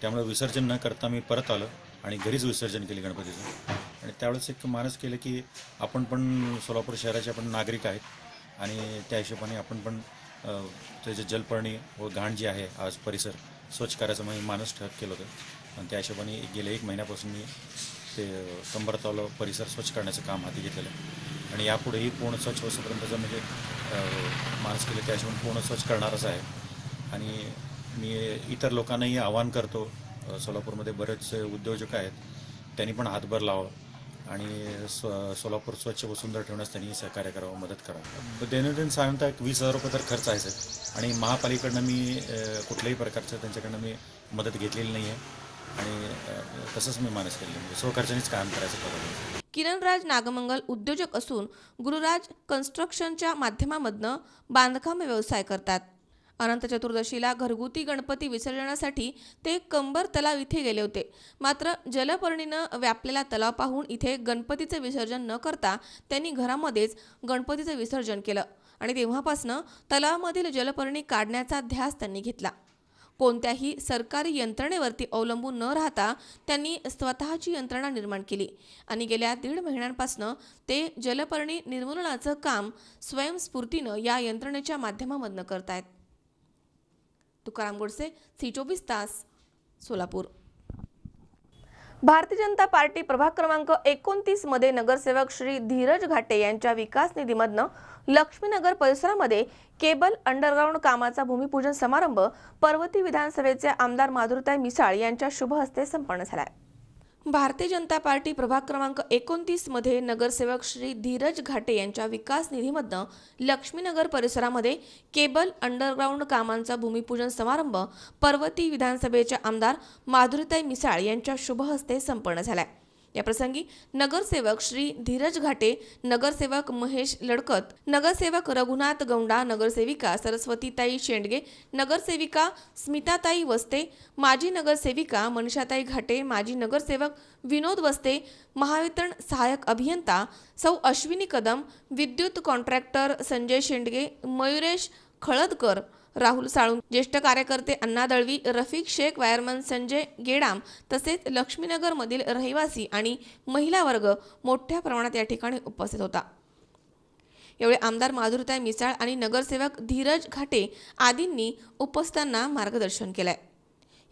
त्यामुळे विसर्जन न करता मी परत आलो आणि घरीच विसर्जन केले गणपतीचं. आणि त्यावेळेस एक मानस केलं की आपण पण सोलापूर शहराचे आपण नागरिक आहेत आणि त्या हिशोबाने आपण पण त्याचे जलपर्णी व घाण जी आहे आज परिसर स्वच्छ करायचं मी मानस केलं होतं. आणि त्या हिशोबाने गेल्या 1 महिन्यापासून मी ते कंबर तलाव परिसर स्वच्छ करण्याचं काम हाती घेतलेलं आहे. आणि यापुढेही पूर्ण स्वच्छ होईपर्यंतचं म्हणजे मानस केलं त्या हिशोबाने पूर्ण स्वच्छ करणारच आहे. आणि मी इतर लोकांनाही आवाहन करतो, सोलापूरमध्ये बरेच उद्योजक आहेत, त्यांनी पण हातभार लावावं आणि सोलापूर स्वच्छ व सुंदर ठेवण्यास त्यांनी सहकार्य करावं, मदत करावं. दैनंदिन साधारणतः 20,000 रुपये तर खर्च आहे साहेब. आणि महापालिकेकडनं मी कुठल्याही प्रकारचं त्यांच्याकडनं मी मदत घेतलेली नाही आहे आणि तसंच मी मानस केलेलं म्हणजे स्वखर्चानेच काम करायचं ठरवलं. किरणराज नागमंगल उद्योजक असून गुरुराज कन्स्ट्रक्शनच्या माध्यमामधनं बांधकाम व्यवसाय करतात. अनंत चतुर्दशीला घरगुती गणपती विसर्जनासाठी ते कंबर तलाव इथे गेले होते. मात्र जलपर्णीनं व्यापलेला तलाव पाहून इथे गणपतीचे विसर्जन न करता त्यांनी घरामध्येच गणपतीचं विसर्जन केलं आणि तेव्हापासनं तलावामधील जलपर्णी काढण्याचा ध्यास त्यांनी घेतला. कोणत्याही सरकारी यंत्रणेवरती अवलंबून न राहता त्यांनी स्वतःची यंत्रणा निर्माण केली आणि गेल्या 1.5 महिन्यांपासून ते जलपर्णी निर्मूलनाचं काम स्वयंस्फूर्तीनं या यंत्रणेच्या माध्यमामधनं करतायत. तुकाराम गोडसे, C24 तास, सोलापूर. भारतीय जनता पार्टी प्रभाग क्रमांक 29 मध्ये नगरसेवक श्री धीरज घाटे यांच्या विकास निधीमधनं लक्ष्मीनगर परिसरामध्ये केबल अंडरग्राउंड कामाचा भूमिपूजन समारंभ पर्वती विधानसभेचे आमदार माधुरीताई मिसाळ यांच्या शुभ हस्ते संपन्न झाला. भारतीय जनता पार्टी प्रभाग क्रमांक 29 मध्ये नगरसेवक श्री धीरज घाटे यांच्या विकास निधीमधनं लक्ष्मीनगर परिसरामध्ये केबल अंडरग्राउंड कामांचा भूमिपूजन समारंभ पर्वती विधानसभेच्या आमदार माधुरीताई मिसाळ यांच्या शुभ हस्ते संपन्न झाला. या प्रसंगी नगरसेवक श्री धीरज घाटे, नगरसेवक महेश लडकत, नगरसेवक रघुनाथ गौंडा, नगरसेविका सरस्वतीताई शेंडगे, नगरसेविका स्मिताताई वस्ते, माजी नगरसेविका मनीषाताई घाटे, माजी नगरसेवक विनोद वस्ते, महावितरण सहाय्यक अभियंता सौ अश्विनी कदम, विद्युत कॉन्ट्रॅक्टर संजय शेंडगे, मयुरेश खळदकर, राहुल साळुंके, ज्येष्ठ कार्यकर्ते अण्णा दळवी, रफिक शेख, वायरमन संजय गेडाम तसेच लक्ष्मीनगरमधील रहिवासी आणि महिला वर्ग मोठ्या प्रमाणात या ठिकाणी उपस्थित होता. यावेळी आमदार माधुरीताई मिसाळ आणि नगरसेवक धीरज घाटे आदींनी उपस्थितांना मार्गदर्शन केलंय.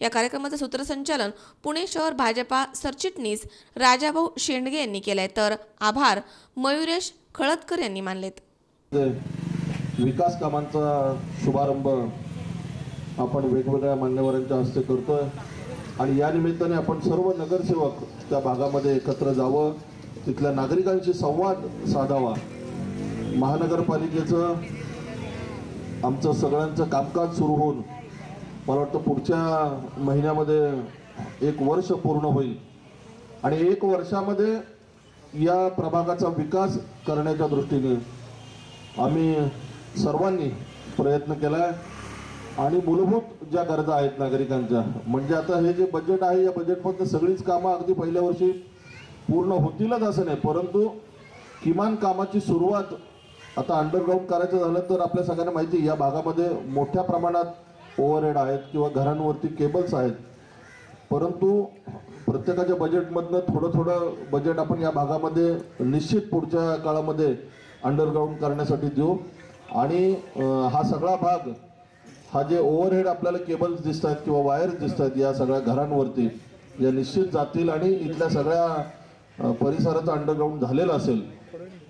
या कार्यक्रमाचं सूत्रसंचालन पुणे शहर भाजपा सरचिटणीस राजाभाऊ शेंडगे यांनी केलंय, तर आभार मयुरेश खळदकर यांनी मानलेत. विकास कामांचा शुभारंभ आपण वेगवेगळ्या मान्यवरांच्या हस्ते करतोय आणि या निमित्ताने आपण सर्व नगरसेवक त्या भागामध्ये एकत्र जावं, तिथल्या नागरिकांशी संवाद साधावा. महानगरपालिकेचं आमचं सगळ्यांचं कामकाज सुरू होऊन मला वाटतं पुढच्या महिन्यामध्ये 1 वर्ष पूर्ण होईल आणि 1 वर्षामध्ये या प्रभागाचा विकास करण्याच्या दृष्टीने आम्ही सर्वांनी प्रयत्न केला आहे आणि मूलभूत ज्या गरजा आहेत नागरिकांच्या, म्हणजे आता हे जे बजेट आहे या बजेटमध्ये सगळीच कामं अगदी पहिल्या वर्षी पूर्ण होतीलच असं नाही, परंतु किमान कामाची सुरुवात आता अंडरग्राउंड करायचं झालं तर आपल्या सगळ्यांना माहिती या भागामध्ये मोठ्या प्रमाणात ओव्हरहेड आहेत किंवा घरांवरती केबल्स आहेत, परंतु प्रत्येकाच्या बजेटमधनं थोडं बजेट आपण या भागामध्ये निश्चित पुढच्या काळामध्ये अंडरग्राउंड करण्यासाठी देऊ. आणि हा सगळा भाग, हा जे ओव्हरहेड आपल्याला केबल्स दिसत आहेत किंवा वायर्स दिसत आहेत या सगळ्या घरांवरती, या निश्चित जातील आणि इथल्या सगळ्या परिसराचं अंडरग्राऊंड झालेलं असेल.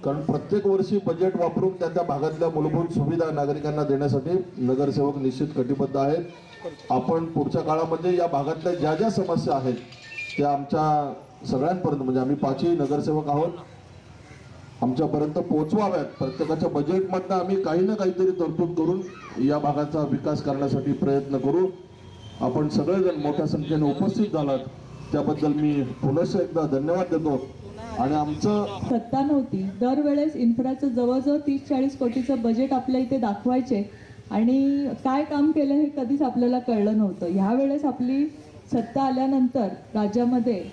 कारण प्रत्येक वर्षी बजेट वापरून त्या भागातल्या मूलभूत सुविधा नागरिकांना देण्यासाठी नगरसेवक निश्चित कटिबद्ध आहेत. आपण पुढच्या काळामध्ये या भागातल्या ज्या ज्या समस्या आहेत त्या आमच्या सगळ्यांपर्यंत, म्हणजे आम्ही 5ही नगरसेवक आहोत, आमच्यापर्यंत पोहोचवाव्यात. प्रत्येकाच्या बजेटमधनं आम्ही काही ना काहीतरी तरतूद करून या भागाचा विकास करण्यासाठी प्रयत्न करू. आपण सगळेजण मोठ्या संख्येने उपस्थित झालात त्याबद्दल मी पुनश्च एकदा धन्यवाद देतो. आणि आमचं सत्ता नव्हती, दरवेळेस इन्फ्राचं जवळजवळ 30-40 कोटीचं बजेट आपल्या इथे दाखवायचे आणि काय काम केलं हे कधीच आपल्याला कळलं नव्हतं. ह्यावेळेस आपली सत्ता आल्यानंतर राज्यामध्ये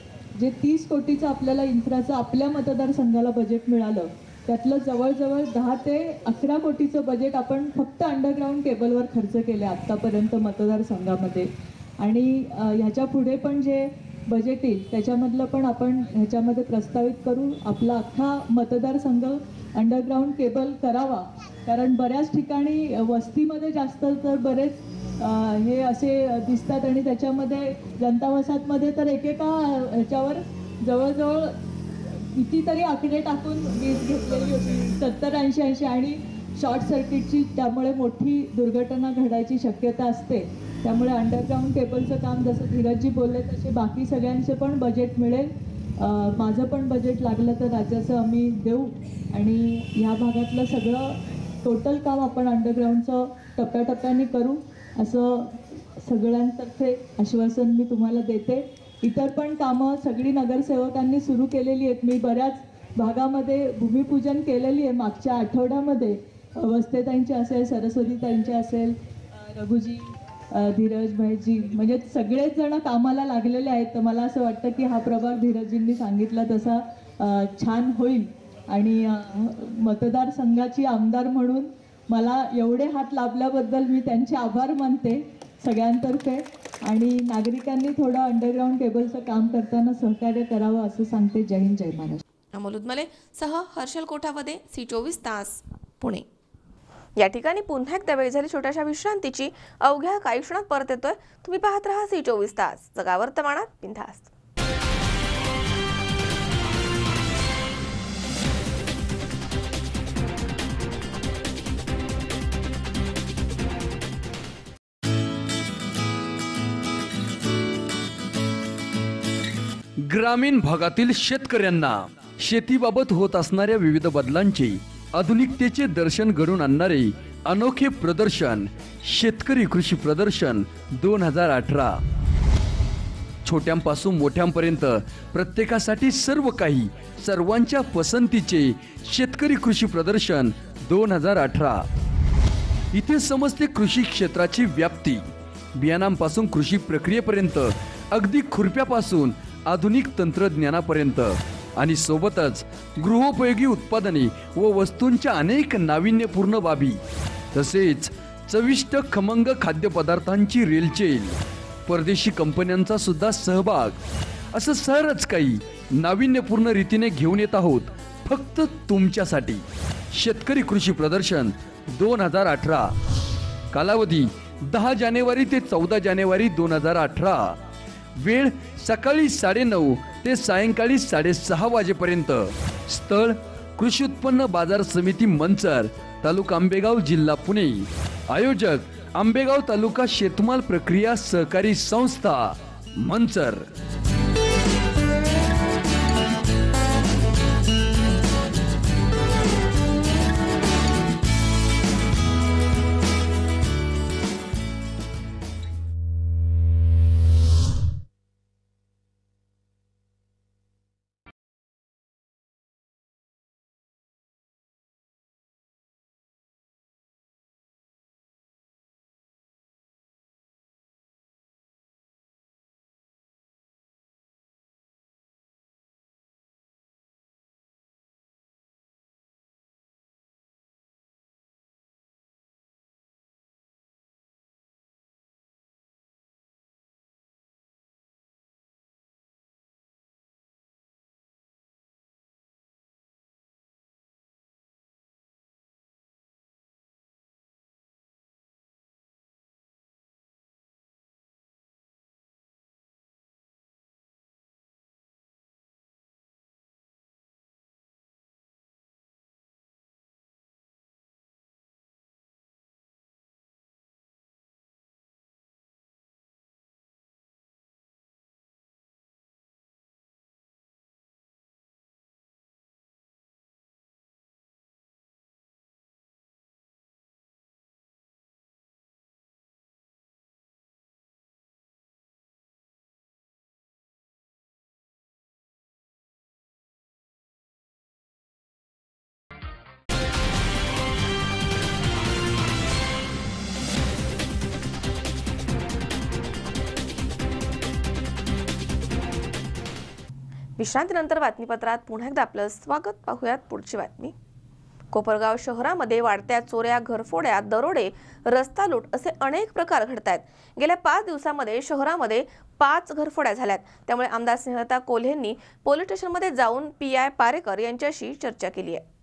जे 30 कोटीचं आपल्याला इन्फ्राचं आपल्या मतदारसंघाला बजेट मिळालं, त्यातलं जवळजवळ 10 ते 11 कोटीचं बजेट आपण फक्त अंडरग्राऊंड केबलवर खर्च केले आत्तापर्यंत मतदारसंघामध्ये. आणि ह्याच्या पुढे पण जे बजेट येईल त्याच्यामधलं पण आपण ह्याच्यामध्ये प्रस्तावित करू. आपला अख्खा मतदारसंघ अंडरग्राऊंड केबल करावा, कारण बऱ्याच ठिकाणी वस्तीमध्ये जास्त तर बरेच हे असे दिसतात आणि त्याच्यामध्ये जनता वसाहतमध्ये तर एकेका ह्याच्यावर जवळजवळ कितीतरी आकडे टाकून वीज घेतलेली होती, 70-80 आणि शॉर्ट सर्किटची त्यामुळे मोठी दुर्घटना घडायची शक्यता असते. त्यामुळे अंडरग्राऊंड केबलचं काम जसं धीरजजी बोलले तसे बाकी सगळ्यांचे पण बजेट मिळेल. माझं पण बजेट लागलं तर राज्याचं आम्ही देऊ आणि ह्या भागातलं सगळं टोटल काम आपण अंडरग्राऊंडचं टप्प्याटप्प्याने करू असं सगळ्यांतर्फे आश्वासन मी तुम्हाला देते. इतर पण कामं सगळी नगरसेवकांनी सुरू केलेली आहेत. मी बऱ्याच भागामध्ये भूमिपूजन केलेली आहे मागच्या आठवड्यामध्ये. वस्तेताईंचे असेल, सरस्वतीताईंचे असेल, रघुजी, धीरज भाईजी, म्हणजे सगळेच जण कामाला लागलेले आहेत. तर मला असं वाटतं की हा प्रभाग धीरजजींनी सांगितला तसा छान होईल आणि मतदारसंघाची आमदार म्हणून मला एवढे हात लाभल्याबद्दल मी त्यांचे आभार मानते सगळ्यांतर्फे. आणि नागरिकांनी थोडं अंडरग्राऊंड केबलचं काम करताना सहकार्य करावं असं सांगते. जय हिंद, जय महाराष्ट्र. अमोल उदमले सह हर्षल कोठावदे, सी24 तास, पुणे. या ठिकाणी पुन्हा एकदा वेळ झाली छोट्याशा विश्रांतीची. अवघ्या काही क्षणात परत येतोय. तुम्ही पाहत राहा सी24 तास, जगा वर्तमानात बिनधास्त. ग्रामीण भागातील शेतकऱ्यांना शेतीबाबत होत असणाऱ्या विविध बदलांची आधुनिकतेचे दर्शन घडून आणणारे अनोखे प्रदर्शन शेतकरी कृषी प्रदर्शन 2018. छोट्यांपासून मोठ्यांपर्यंत प्रत्येकासाठी सर्व काही, सर्वांच्या पसंतीचे शेतकरी कृषी प्रदर्शन 2018. इथे समजते कृषी क्षेत्राची व्याप्ती, बियाणांपासून कृषी प्रक्रियेपर्यंत, अगदी खुरप्यापासून आधुनिक तंत्रज्ञानापर्यंत आणि सोबतच गृहोपयोगी उत्पादने व वस्तूंच्या अनेक नाविन्यपूर्ण बाबी, तसेच चविष्ट खमंग खाद्यपदार्थांची रेलचेल, परदेशी कंपन्यांचा सुद्धा सहभाग, असं सरच काही नाविन्यपूर्ण रीतीने घेऊन येत आहोत फक्त तुमच्यासाठी. शेतकरी कृषी प्रदर्शन 2018. कालावधी 10 जानेवारी ते 14 जानेवारी 2018. वेळ सकाळी 9:30 ते सायंकाळी 6:30 वाजेपर्यंत. स्थळ कृषी उत्पन्न बाजार समिती मंचर, तालुका आंबेगाव, जिल्हा पुणे. आयोजक आंबेगाव तालुका शेतमाल प्रक्रिया सहकारी संस्था, मंचर. विश्रांतीनंतर बातमीपत्रात पुन्हा एकदा आपलं स्वागत. पाहूयात पुढची बातमी. कोपरगाव शहरामध्ये वाढत्या चोऱ्या, घरफोड्या, दरोडे, रस्ता लूट असे अनेक प्रकार घडत आहेत. गेल्या 5 दिवसांमध्ये शहरामध्ये 5 घरफोड्या झाल्यात. त्यामुळे आमदार स्नेहलता कोल्हेंनी पोलीस स्टेशनमध्ये जाऊन PI पारेकर यांच्याशी चर्चा केली आहे.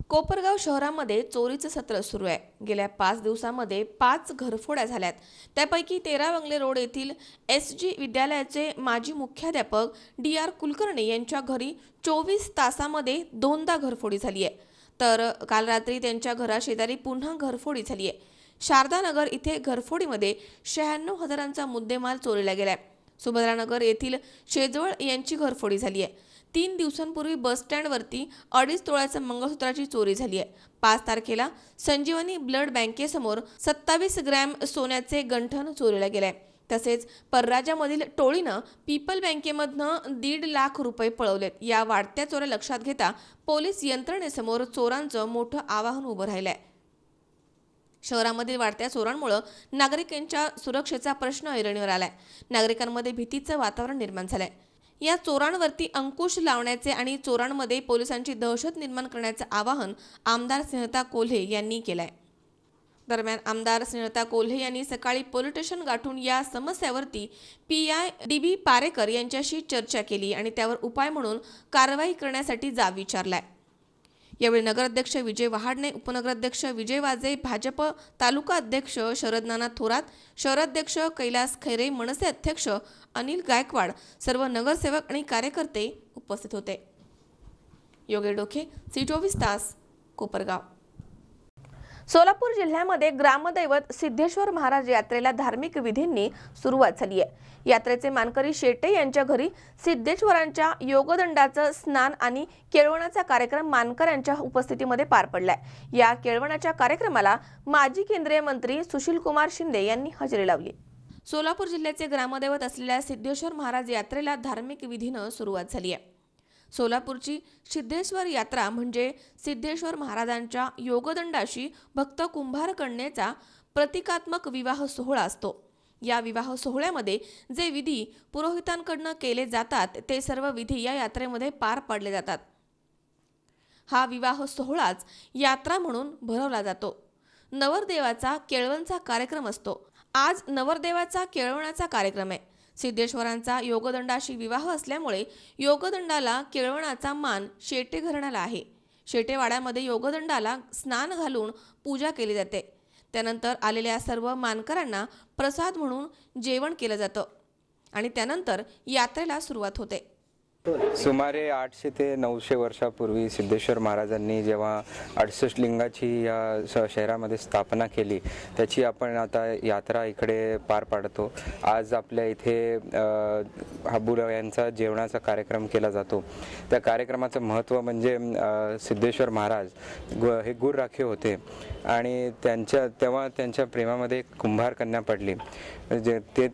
कोपरगाव शहरामध्ये चोरीचं सत्र सुरू आहे. गेल्या 5 दिवसांमध्ये 5 घरफोड्या झाल्यात. त्यापैकी 13 बंगले रोड येथील SG विद्यालयाचे माजी मुख्याध्यापक DR कुलकर्णी यांच्या घरी 24 तासामध्ये 2दा घरफोडी झाली आहे. तर काल रात्री त्यांच्या घराशेजारी पुन्हा घरफोडी झाली आहे. शारदानगर इथे घरफोडीमध्ये 96 हजारांचा मुद्देमाल चोरीला गेलाय. सुभद्रानगर येथील शेजवळ यांची घरफोडी झाली आहे. 3 दिवसांपूर्वी बस स्टँडवरती 2.5 तोळ्याच्या मंगळसूत्राची चोरी झाली आहे. 5 तारखेला संजीवनी ब्लड बँकेसमोर 27 ग्रॅम सोन्याचे गंठण चोरीला गेले. तसेच परराजामधील टोळीनं पीपल बँकेमधनं 1.5 लाख रुपये पळवलेत. या वाढत्या चोऱ्या लक्षात घेता पोलीस यंत्रणेसमोर चोरांचं मोठं आवाहन उभं राहिलंय. शहरामध्ये वाढत्या चोरांमुळे नागरिकांच्या सुरक्षेचा प्रश्न ऐरणीवर आलाय. नागरिकांमध्ये भीतीचं वातावरण निर्माण झालंय. या चोरांवरती अंकुश लावण्याचे आणि चोरांमध्ये पोलिसांची दहशत निर्माण करण्याचं आवाहन आमदार स्नेहलता कोल्हे यांनी केलंय. दरम्यान आमदार स्नेहलता कोल्हे यांनी सकाळी पोलीस स्टेशन गाठून या समस्यावरती PI DB पारेकर यांच्याशी चर्चा केली आणि त्यावर उपाय म्हणून कारवाई करण्यासाठी जाब विचारलाय. यावेळी नगराध्यक्ष विजय वहाडणे, उपनगराध्यक्ष विजय वाजे, भाजप तालुका अध्यक्ष शरद नाना थोरात, शहराध्यक्ष कैलास खैरे, मनसे अध्यक्ष अनिल गायकवाड, सर्व नगरसेवक आणि कार्यकर्ते उपस्थित होते. योगेश डोके, C24 तास, कोपरगाव. सोलापूर जिल्ह्यामध्ये ग्रामदैवत सिद्धेश्वर महाराज यात्रेला धार्मिक विधींनी सुरुवात झाली आहे. यात्रेचे मानकरी शेटे यांच्या घरी सिद्धेश्वरांच्या योगदंडाचं स्नान आणि केळवणाचा कार्यक्रम मानकऱ्यांच्या उपस्थितीमध्ये पार पडलाय. या केळवणाच्या कार्यक्रमाला माजी केंद्रीय मंत्री सुशीलकुमार शिंदे यांनी हजेरी लावली. सोलापूर जिल्ह्याचे ग्रामदैवत असलेल्या सिद्धेश्वर महाराज यात्रेला धार्मिक विधीनं सुरुवात झाली आहे. सोलापूरची सिद्धेश्वर यात्रा म्हणजे सिद्धेश्वर महाराजांच्या योगदंडाशी भक्त कुंभार कन्येचा प्रतिकात्मक विवाह सोहळा असतो. या विवाह सोहळ्यामध्ये जे विधी पुरोहितांकडून केले जातात ते सर्व विधी या यात्रेमध्ये पार पाडले जातात. हा विवाह सोहळाच यात्रा म्हणून भरवला जातो. नवरदेवाचा केळवणचा कार्यक्रम असतो. आज नवरदेवाचा केळवणाचा कार्यक्रम आहे. सिद्धेश्वरांचा योगदंडाशी विवाह असल्यामुळे योगदंडाला केळवणाचा मान शेटे घराण्याला आहे. शेटेवाड्यामध्ये योगदंडाला स्नान घालून पूजा केली जाते. त्यानंतर आलेल्या सर्व मानकरांना प्रसाद म्हणून जेवण केलं जातं आणि त्यानंतर यात्रेला सुरुवात होते. सुमारे 800 ते 900 वर्षापूर्वी सिद्धेश्वर महाराजांनी जेव्हा 68 लिंगाची या शहरामध्ये स्थापना केली त्याची आपण आता यात्रा इकडे पार पाडतो. आज आपल्या इथे हाबुराव यांचा जेवणाचा कार्यक्रम केला जातो. त्या कार्यक्रमाचं महत्त्व म्हणजे सिद्धेश्वर महाराज हे गुर राखीव होते आणि तेव्हा त्यांच्या प्रेमामध्ये कुंभार कन्या पडली. जे ते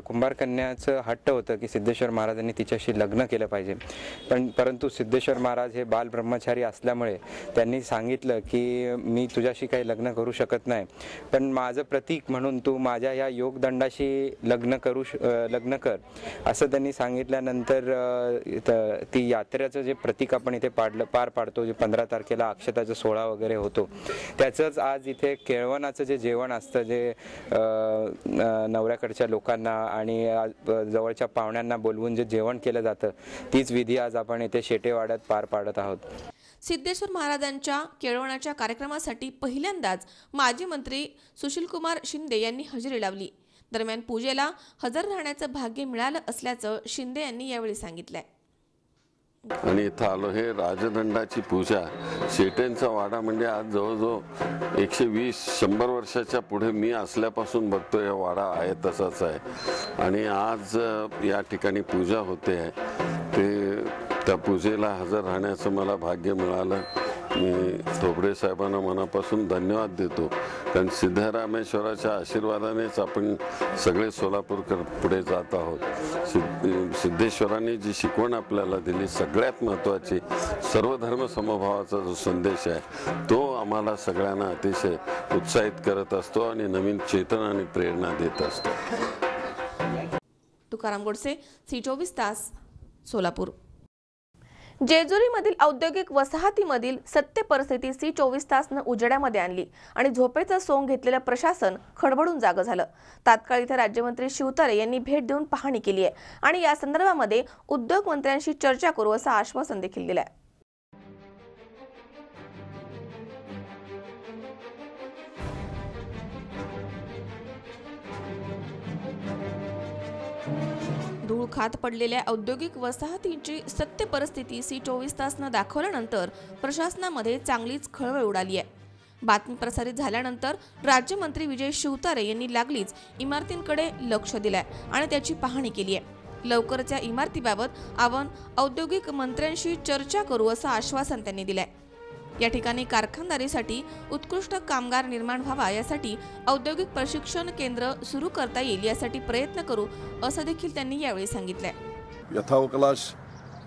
कुंभार कन्याचं हट्ट होतं की सिद्धेश्वर महाराजांनी तिच्याशी लग्न केलं पाहिजे. परंतु सिद्धेश्वर महाराज हे बाल ब्रह्मचारी असल्यामुळे त्यांनी सांगितलं की मी तुझ्याशी काही लग्न करू शकत नाही, पण माझं प्रतीक म्हणून तू माझ्या ह्या योगदंडाशी लग्न कर असं त्यांनी सांगितल्यानंतर ती यात्रेचं जे प्रतीक आपण इथे पार पाडतो, जे 15 तारखेला अक्षताचा सोहळा वगैरे होतो, त्याचंच आज इथे केळवणाचं जे जेवण असतं, जे नवऱ्याकडच्या लोकांना आणि जवळच्या पाहुण्यांना बोलवून जे जेवण केलं जातं तीच विधी आज आपण इथे शेटेवाड्यात पार पाडत आहोत. सिद्धेश्वर महाराजांच्या केळवणाच्या कार्यक्रमासाठी पहिल्यांदाच माजी मंत्री सुशीलकुमार शिंदे यांनी हजेरी लावली. दरम्यान पूजेला हजर राहण्याचं भाग्य मिळालं असल्याचं शिंदे यांनी यावेळी सांगितलंय. आणि इथं आलो. हे राजदंडाची पूजा शेटेंचा वाडा म्हणजे आज जवळजवळ 120-100 वर्षाच्या पुढे मी असल्यापासून बघतो हा वाडा आहे तसाच आहे आणि आज या ठिकाणी पूजा होते आहे. त्या पूजेला हजर राहण्याचं मला भाग्य मिळालं. मी थोपडे साहेबांना मनापासून धन्यवाद देतो, कारण सिद्धरामेश्वराच्या आशीर्वादानेच आपण सगळे सोलापूरकर पुढे जात आहोत. सिद्धेश्वरांनी जी शिकवण आपल्याला दिली, सगळ्यात महत्त्वाची सर्व धर्म समभावाचा जो संदेश आहे तो आम्हाला सगळ्यांना अतिशय उत्साहित करत असतो आणि नवीन चेतना आणि प्रेरणा देत असतो. तुकाराम गोडसे, C24 तास, सोलापूर. जेजुरीमधील औद्योगिक वसाहतीमधील सत्य परिस्थिती C24 तासनं उजेडामध्ये आणली आणि झोपेचं सोंग घेतलेलं प्रशासन खडबडून जागं झालं। तात्काळ इथे राज्यमंत्री शिवतारे यांनी भेट देऊन पाहणी केली आहे आणि या संदर्भामध्ये उद्योग मंत्र्यांशी चर्चा करू असं आश्वासन देखील दिलं आहे। धूळ खात पडलेल्या औद्योगिक वसाहतींची सत्य परिस्थिती C24 तासनं दाखवल्यानंतर प्रशासनामध्ये चांगलीच खळबळ उडाली आहे। बातमी प्रसारित झाल्यानंतर राज्यमंत्री विजय शिवतारे यांनी लागलीच इमारतींकडे लक्ष दिलंय आणि त्याची पाहणी केली आहे। लवकरच या इमारतीबाबत आपण औद्योगिक मंत्र्यांशी चर्चा करू असं आश्वासन त्यांनी दिलंय। या ठिकाणी कारखानदारीसाठी उत्कृष्ट कामगार निर्माण व्हावा यासाठी औद्योगिक प्रशिक्षण केंद्र सुरू करता येईल यासाठी प्रयत्न करू असं देखील त्यांनी यावेळी सांगितलंय। यथावकाश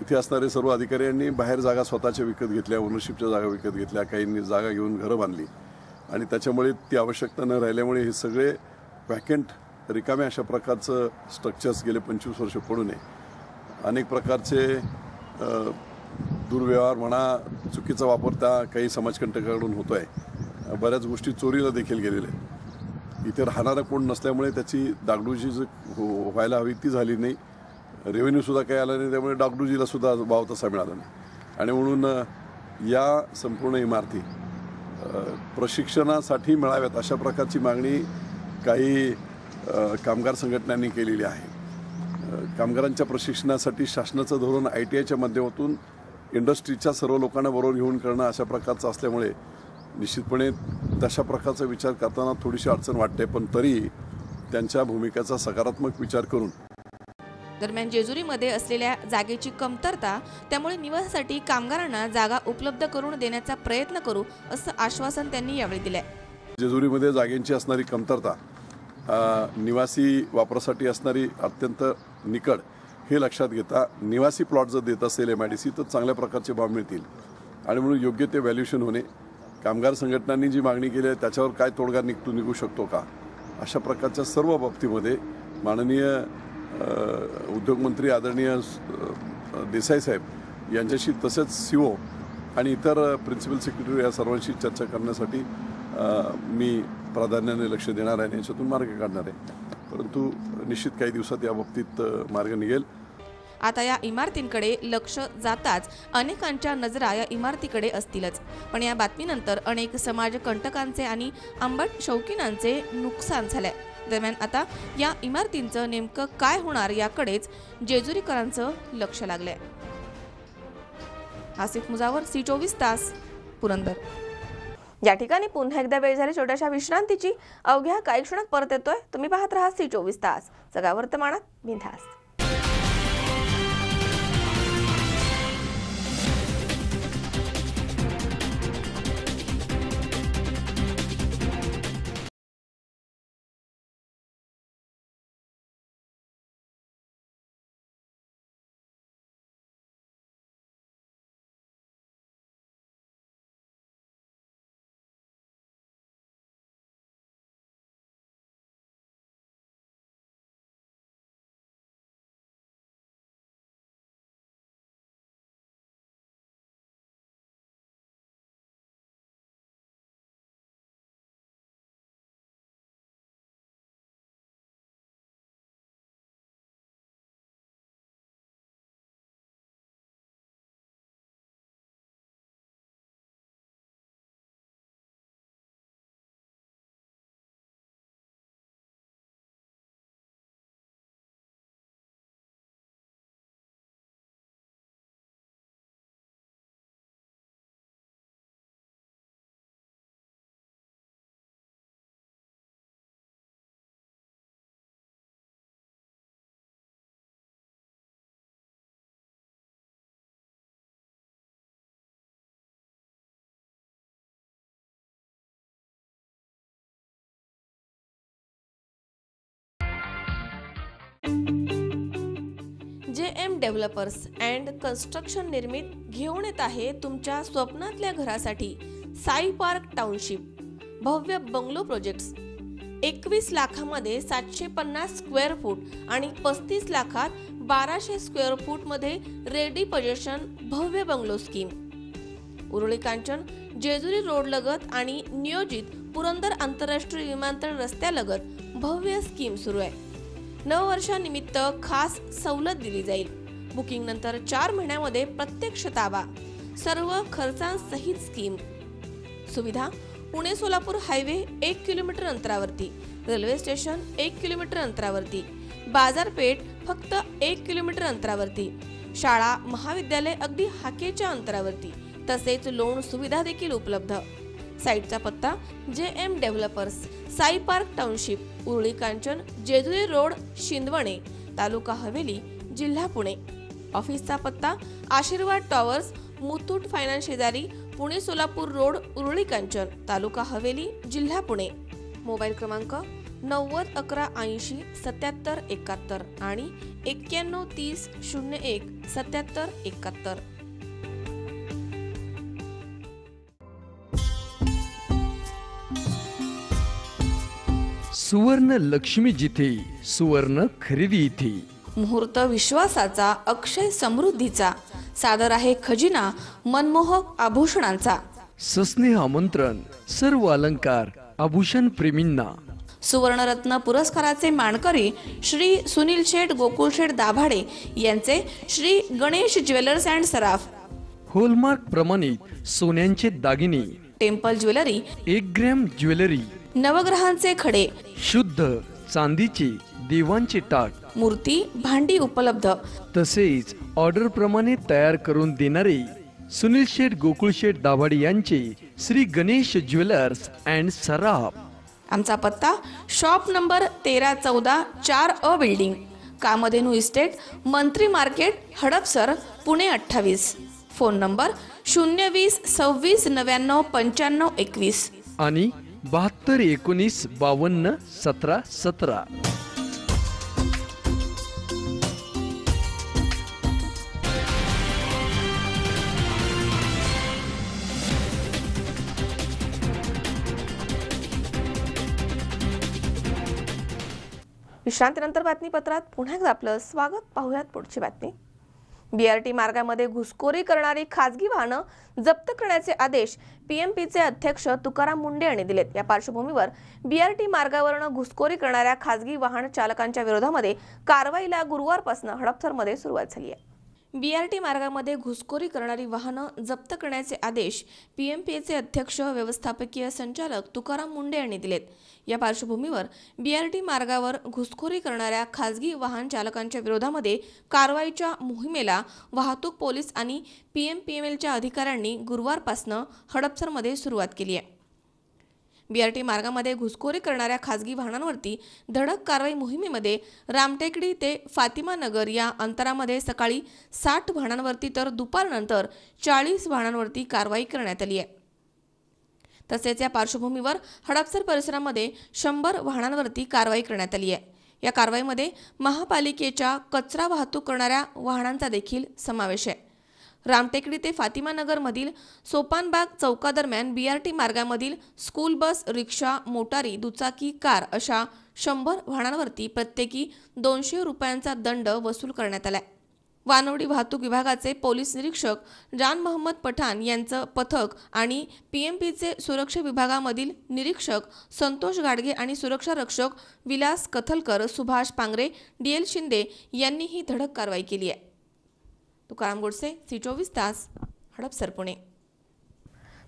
इथे असणारे सर्व अधिकाऱ्यांनी बाहेर जागा स्वतःच्या विकत घेतल्या, ओनरशिपच्या जागा विकत घेतल्या, काहींनी जागा घेऊन घरं बांधली आणि त्याच्यामुळे ती आवश्यकता न राहिल्यामुळे हे सगळे वॅकंट रिकामे अशा प्रकारचं स्ट्रक्चर्स गेले 25 वर्ष पडून आहे। अनेक प्रकारचे दुर्व्यवहार म्हणा, चुकीचा वापर त्या काही समाजकंटकांकडून होतो आहे। बऱ्याच गोष्टी चोरीला देखील गेलेल्या आहेत। इथे राहणारा कोण नसल्यामुळे त्याची डागडुजी व्हायला हवी ती झाली नाही। रेव्हेन्यूसुद्धा काही आला नाही, त्यामुळे डागडुजीलासुद्धा भाव तसा मिळाला नाही आणि म्हणून या संपूर्ण इमारती प्रशिक्षणासाठी मिळाव्यात अशा प्रकारची मागणी काही कामगार संघटनांनी केलेली आहे। कामगारांच्या प्रशिक्षणासाठी शासनाचं धोरण ITIच्या माध्यमातून इंडस्ट्रीच्या सर्व लोकांना बरोबर घेऊन करणं अशा प्रकारचं असल्यामुळे निश्चितपणे तशा प्रकारचा विचार करताना थोडीशी अडचण वाटते, पण तरी त्यांच्या भूमिकेचा सकारात्मक विचार करून। दरम्यान जेजुरीमध्ये असलेल्या जागेची कमतरता, त्यामुळे निवासासाठी कामगारांना जागा उपलब्ध करून देण्याचा प्रयत्न करू असं आश्वासन त्यांनी यावेळी दिलंय। जेजुरीमध्ये जागेची असणारी कमतरता, निवासी वापरासाठी असणारी अत्यंत निकड हे लक्षात घेता निवासी प्लॉट जर देत असेल MIDC तर चांगल्या प्रकारचे भाव मिळतील आणि म्हणून योग्य ते व्हॅल्युएशन होणे, कामगार संघटनांनी जी मागणी केली आहे त्याच्यावर काय तोडगा निघू शकतो का, अशा प्रकारच्या सर्व बाबतीमध्ये माननीय उद्योगमंत्री आदरणीय देसाई साहेब यांच्याशी तसेच CO आणि इतर प्रिन्सिपल सेक्रेटरी या सर्वांशी चर्चा करण्यासाठी मी प्राधान्याने लक्ष देणार आहे आणि याच्यातून मार्ग काढणार आहे। परंतु निश्चित काही दिवसात या बाबतीत मार्ग निघेल। आता या इमारतींकडे लक्ष जाताच अनेकांच्या नजरा या इमारतीकडे असतीलच, पण या बातमीनंतर अनेक समाजकंटकांचे आणि आंबट शौकीनांचे नुकसान झाले। दरम्यान आता या इमारतींचं नेमकं काय होणार याकडेच जेजुरीकरांचं लक्ष लागलंय। आसिफ मुजावर, C24 तास, पुरंदर। या ठिकाणी पुन्हा एकदा वेळ झाली छोट्याशा विश्रांतीची। अवघ्या काही क्षणात परत येतोय। तुम्ही पाहत राहा C24 तास, जगा वर्तमानात बिनधास्त। JM डेव्हलपर्स अँड कन्स्ट्रक्शन निर्मित घेऊन येत आहे तुमच्या स्वप्नातल्या घरासाठी साई पार्क टाउनशिप भव्य बंगलो प्रोजेक्ट्स। 21 लाखामध्ये 750 स्क्वेअर फूट आणि 35 लाखात 1200 स्क्वेअर फूट मध्ये रेडी पोझिशन भव्य bungalow scheme. Uruli Kanchan Jejuri road लगत आणि नियोजित पुरंदर आंतरराष्ट्रीय विमानतळ रस्त्यालगत भव्य स्कीम सुरू आहे. नववर्षानिमित्त खास सवलत दिली जाईल. बुकिंग नंतर 4 महिन्यामध्ये प्रत्यक्ष ताबा. सर्व खर्चांसहित स्कीम. सुविधा पुणे सोलापूर हायवे 1 किलोमीटर अंतरावरती. रेल्वे स्टेशन 1 किलोमीटर अंतरावरती. बाजारपेठ फक्त 1 किलोमीटर अंतरावरती. शाळा महाविद्यालय अगदी हाकेच्या अंतरावरती. तसेच लोन सुविधा देखील उपलब्ध. साईटचा पत्ता JM developers, Sai park township, Uruli Kanchan, Jejuri road, Shindawane, taluka Haveli, जिल्हा पुणे. ऑफिसचा पत्ता आशीर्वाद टॉवर्स, मुथूट फायनान्स शेजारी, पुणे सोलापूर रोड, उरुळी कांचन, तालुका हवेली, जिल्हा पुणे. मोबाईल क्रमांक 90 11 80 77 71 आणि 91 30 01 77 71. सुवर्ण लक्ष्मी जिथे, सुवर्ण खरेदी इथे. मुहूर्त विश्वासाचा, अक्षय समृद्धीचा. सादर आहे खजिना मनमोहक आभूषणांचा. सस्नेह आमंत्रण सर्व अलंकार आभूषण प्रेमींना. सुवर्णरत्न पुरस्काराचे मानकरी श्री सुनील शेठ गोकुळ शेठ दाभाडे यांचे श्री गणेश ज्वेलर्स अँड सराफ. होलमार्क प्रमाणित सोन्यांचे दागिने. Temple jewellery, 1 gram jewellery. नवग्रहांचे खडे, शुद्ध चांदीचे देवांचे टाट, मूर्ती, भांडी उपलब्ध. तसेच ऑर्डर प्रमाणे तयार करून देणारे सुनील शेठ गोकुळ शेठ दाभाडे यांचे श्री गणेश ज्वेलर्स अँड सराफ. आमचा पत्ता shop number 1314 4A building, Kamdhenu estate, Mantri market, Hadapsar, Pune 28. Phone number 020 26 99 95 21 आणि 72 19 52 17 17. विश्रांतीनंतर बातमीपत्रात पुन्हा एकदा आपलं स्वागत. पाहूयात पुढची बातमी. BRT मार्गामध्ये घुसखोरी करणारी खासगी वाहनं जप्त करण्याचे आदेश PMPचे अध्यक्ष तुकाराम मुंडे यांनी दिलेत. या पार्श्वभूमीवर BRT मार्गावरून घुसखोरी करणाऱ्या खासगी वाहन चालकांच्या विरोधामध्ये कारवाईला गुरुवारपासून हडपसरमध्ये सुरुवात झाली आहे. BRT मार्गामध्ये घुसखोरी करणारी वाहनं जप्त करण्याचे आदेश PMPचे अध्यक्ष व्यवस्थापकीय संचालक तुकाराम मुंडे यांनी दिलेत. या पार्श्वभूमीवर BRT मार्गावर घुसखोरी करणाऱ्या खासगी वाहन चालकांच्या विरोधामध्ये कारवाईच्या मोहिमेला वाहतूक पोलीस आणि PMPMLच्या अधिकाऱ्यांनी गुरुवारपासून हडपसरमध्ये सुरुवात केली आहे. BRT मार्गामध्ये घुसखोरी करणाऱ्या खासगी वाहनांवरती धडक कारवाई मोहिमेमध्ये रामटेकडी ते फातिमा नगर या अंतरामध्ये सकाळी 60 वाहनांवरती तर दुपारनंतर 40 वाहनांवरती कारवाई करण्यात आली आहे. तसेच या पार्श्वभूमीवर हडपसर परिसरामध्ये 100 वाहनांवरती कारवाई करण्यात आली आहे. या कारवाईमध्ये महापालिकेच्या कचरा वाहतूक करणाऱ्या वाहनांचा देखील समावेश आहे. रामटेकडी ते फातिमा नगर मधील सोपानबाग चौकादरम्यान BRT मार्गामधील स्कूल बस, रिक्षा, मोटारी, दुचाकी, कार अशा 100 वाहनांवरती प्रत्येकी 200 रुपयांचा दंड वसूल करण्यात आलाय. वानवडी वाहतूक विभागाचे पोलीस निरीक्षक जान मोहम्मद पठाण यांचं पथक आणि PMPचे सुरक्षा विभागामधील निरीक्षक संतोष गाडगे आणि सुरक्षा रक्षक विलास कथलकर, सुभाष पांगरे, DL शिंदे यांनी ही धडक कारवाई केली आहे. तुकाराम गोडसे, C24 तास, हडपसर, पुणे.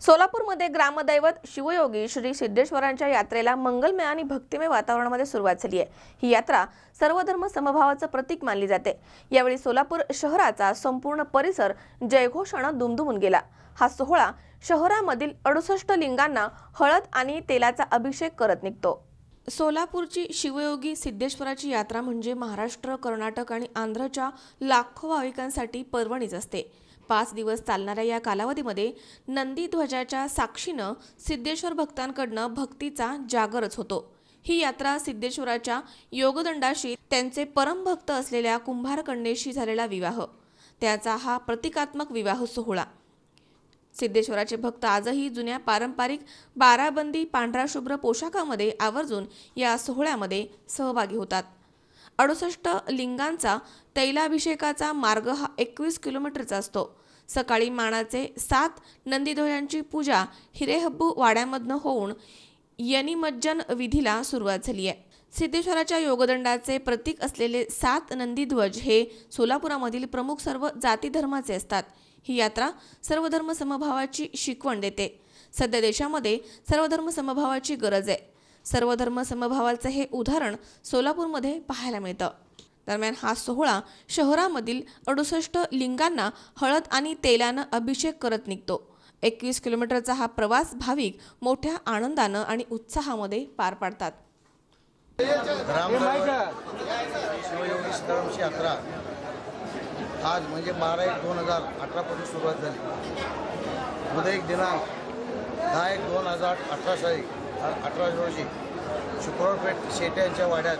सोलापूरमध्ये ग्रामदैवत शिवयोगी श्री सिद्धेश्वरांच्या यात्रेला मंगलमय आणि भक्तिमय वातावरणामध्ये सुरुवात झाली आहे. ही यात्रा सर्वधर्म समभावाचं प्रतीक मानली जाते. यावेळी सोलापूर शहराचा संपूर्ण परिसर जयघोषानं दुमदुमून गेला. हा सोहळा शहरामधील 68 लिंगांना हळद आणि तेलाचा अभिषेक करत निघतो. सोलापूरची शिवयोगी सिद्धेश्वराची यात्रा म्हणजे महाराष्ट्र, कर्नाटक आणि आंध्रच्या लाखो भाविकांसाठी पर्वणीच असते. 5 दिवस चालणाऱ्या या कालावधीमध्ये नंदी ध्वजाच्या साक्षीनं सिद्धेश्वर भक्तांकडनं भक्तीचा जागरच होतो. ही यात्रा सिद्धेश्वराच्या योगदंडाशी त्यांचे परमभक्त असलेल्या कुंभार कन्येशी झालेला विवाह, त्याचा हा प्रतिकात्मक विवाह सोहळा. सिद्धेश्वराचे भक्त आजही जुन्या पारंपरिक बाराबंदी पांढरा शुभ्र पोशाखामध्ये आवर्जून या सोहळ्यामध्ये सहभागी होतात. 68 लिंगांचा तैलाभिषेकाचा मार्ग हा 21 किलोमीटरचा असतो. सकाळी मानाचे 7 नंदीध्वजांची पूजा हिरेहब्बू वाड्यामधनं होऊन यनिमज्जन विधीला सुरुवात झाली आहे. सिद्धेश्वराच्या योगदंडाचे प्रतीक असलेले 7 नंदीध्वज हे सोलापुरामधील प्रमुख सर्व जाती धर्माचे असतात. ही यात्रा सर्वधर्म समभावाची शिकवण देते. सध्या देशामध्ये सर्वधर्म समभावाची गरज आहे. सर्वधर्म समभावाचे हे उदाहरण सोलापूरमध्ये पाहायला मिळतं. दरम्यान हा सोहळा शहरामधील 68 लिंगांना हळद आणि तेलानं अभिषेक करत निघतो. 21 किलोमीटरचा हा प्रवास भाविक मोठ्या आनंदानं आणि उत्साहामध्ये पार पाडतात. शिवयोगी सीतारामची यात्रा आज म्हणजे 12/1/2018 पासून सुरुवात झाली. उदय दिनांक 10/1/2018 साली 18 रोजी शुक्रवार पेठ शेटे यांच्या वाड्यात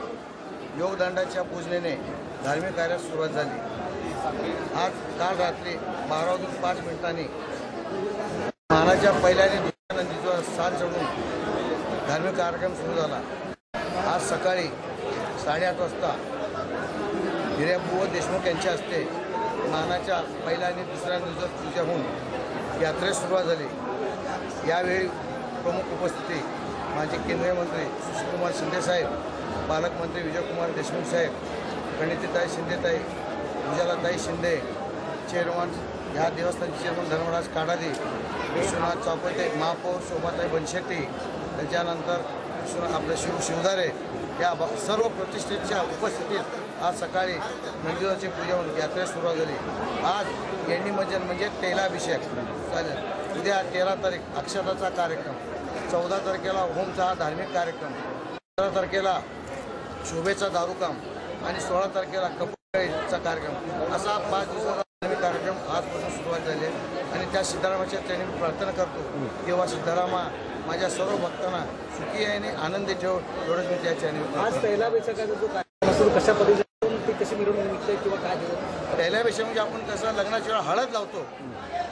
योगदंडाच्या पूजनेने धार्मिक कार्यास सुरुवात झाली. आज काल रात्री 12:05 मानाच्या पहिल्याने नंदीचा साल चढून धार्मिक कार्यक्रम सुरू झाला. आज सकाळी 8:30 वाजता हिरेअब्बू देशमुख यांच्या हस्ते मानाच्या पहिल्या आणि दुसऱ्या नंदीची पूजा होऊन यात्रेस सुरुवात झाली. यावेळी प्रमुख उपस्थिती माजी केंद्रीय मंत्री सुशीलकुमार शिंदे साहेब, पालकमंत्री विजयकुमार देशमुख साहेब, प्रणितीताई शिंदेताई, उजालाताई शिंदे, चेअरमन ह्या देवस्थानचे चेअरमन धर्मराज काडादी, विश्वनाथ चौपते, महापौर शोभाताई बनशेट्टी, त्याच्यानंतर आपले शिवधारे या सर्व प्रतिष्ठेच्या उपस्थितीत आज सकाळी नंदीध्वजाची पूजा होऊन यात्रेस सुरुवात झाली. आज यनिमज्जन म्हणजे तेलाभिषेक चालेल. उद्या 13 तारीख अक्षताचा कार्यक्रम, 14 तारखेला होमचा हा धार्मिक कार्यक्रम, 15 तारखेला शोभेचा दारूकाम आणि 16 तारखेला कपड्याचा कार्यक्रम असा 5 दिवसाचा धार्मिक कार्यक्रम आजपासून सुरुवात झाली आहे. आणि त्या सिद्धारामाच्या चरणी मी प्रार्थना करतो किंवा सिद्धारामा माझ्या सर्व भक्तांना सुखी आणि आनंदी ठेव, एवढंच मी त्या चरणी. आज तैलाभिषेकाचा जो कार्यक्रम कशा पद्धतीने ती कशी मिरवणूक निघते किंवा काय तैलाभिषेक म्हणजे आपण कसं लग्नाच्या वेळा हळद लावतो,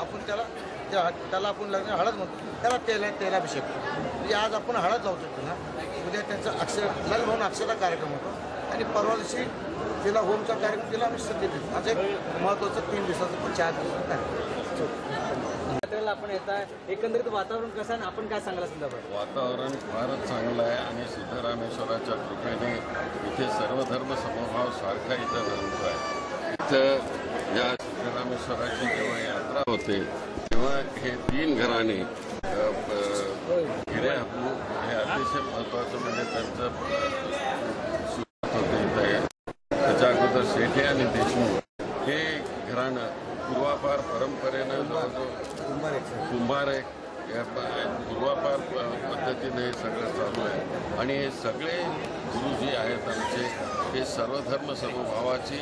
आपण त्याला आपण लग्न हळद म्हणतो, त्याला तैलाभिषेक म्हणजे आज आपण हळद लावतो त्यांना. उद्या त्यांचा लग्न होऊन अक्षता कार्यक्रम होतो आणि परवा दिवशी तिला होमचा कार्यक्रम तिला आम्ही सध्या देतो. आज एक महत्त्वाचं 3 दिवसाचं 4 दिवसाचं कार्यक्रम. यात्रेला आपण येत आहे, एकंदरीत वातावरण कसं आहे आपण काय सांगायला संदर्भात? वातावरण फारच चांगलं आहे आणि सिद्धरामेश्वराच्या कृपेने इथे सर्वधर्म समभाव सारखा इथं रंगतो आहे. इथं या सिद्धरामेश्वराची जेव्हा यात्रा होते तेव्हा हे 3 घराणे हिरेअब्बू हे अतिशय महत्त्वाचं म्हणजे त्यांचं सुरुवात होते इथं. त्याच्या अगोदर शेटे आणि देशमुख हे घराणं पूर्वापार परंपरेनं जवळजवळ कुंभार या पूर्वापार पद्धतीने हे सगळं चालू आहे. आणि हे सगळे गुरुजी आहेत आमचे, हे सर्वधर्म समभावाची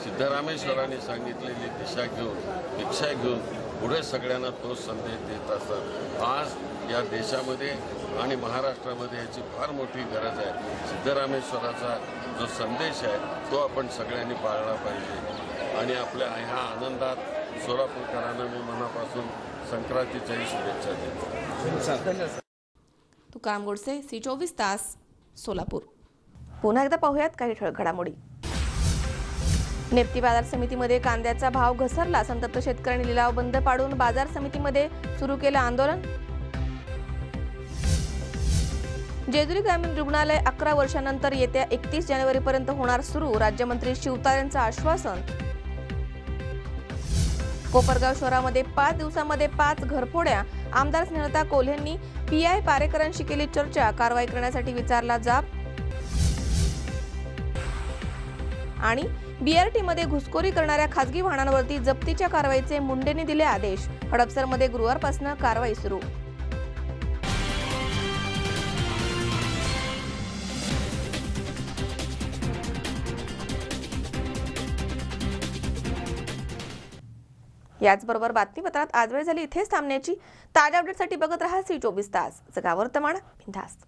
सिद्धरामेश्वरांनी सांगितलेली दिशा घेऊन दीक्षा घेऊन पुढे सगळ्यांना तोच संदेश देत असतात. आज या देशामध्ये आणि महाराष्ट्रामध्ये याची फार मोठी गरज आहे. सिद्धरामेश्वराचा जो संदेश आहे तो आपण सगळ्यांनी पाळला पाहिजे. आणि आपल्या ह्या आनंदात सोलापूरकरांना मी मनापासून संक्रांतीच्याही शुभेच्छा देतो. तुकाराम गोडसे, C24 तास, सोलापूर. पुन्हा एकदा पाहूयात काही ठळक घडामोडी. नेप्ती बाजार समितीमध्ये कांद्याचा भाव घसरला. संतप्त शेतकऱ्यांनी लिलाव बंद पाडून बाजार समितीमध्ये सुरू केलं आंदोलन. जेजुरी ग्रामीण रुग्णालय 11 वर्षांनंतर येत्या 31 जानेवारीपर्यंत होणार सुरू. राज्यमंत्री शिवतारेंचं आश्वासन. कोपरगाव शहरामध्ये 5 दिवसांमध्ये 5 घरफोड्या. आमदार स्नेहलता कोल्हेंनी PI पारेकरांशी केली चर्चा. कारवाई करण्यासाठी विचारला जाब. आणि BRT मध्ये घुसखोरी करणाऱ्या खासगी वाहनांवरती जप्तीच्या कारवाईचे मुंडेंनी दिले आदेश. हडपसरमध्ये गुरुवारपासून कारवाई सुरू. याचबरोबर बातमीपत्रात आज वेळ झाली इथेच थांबण्याची. ताज्या अपडेटसाठी बघत रहा C24 तास. जगा वर्तमान बिनधास्त.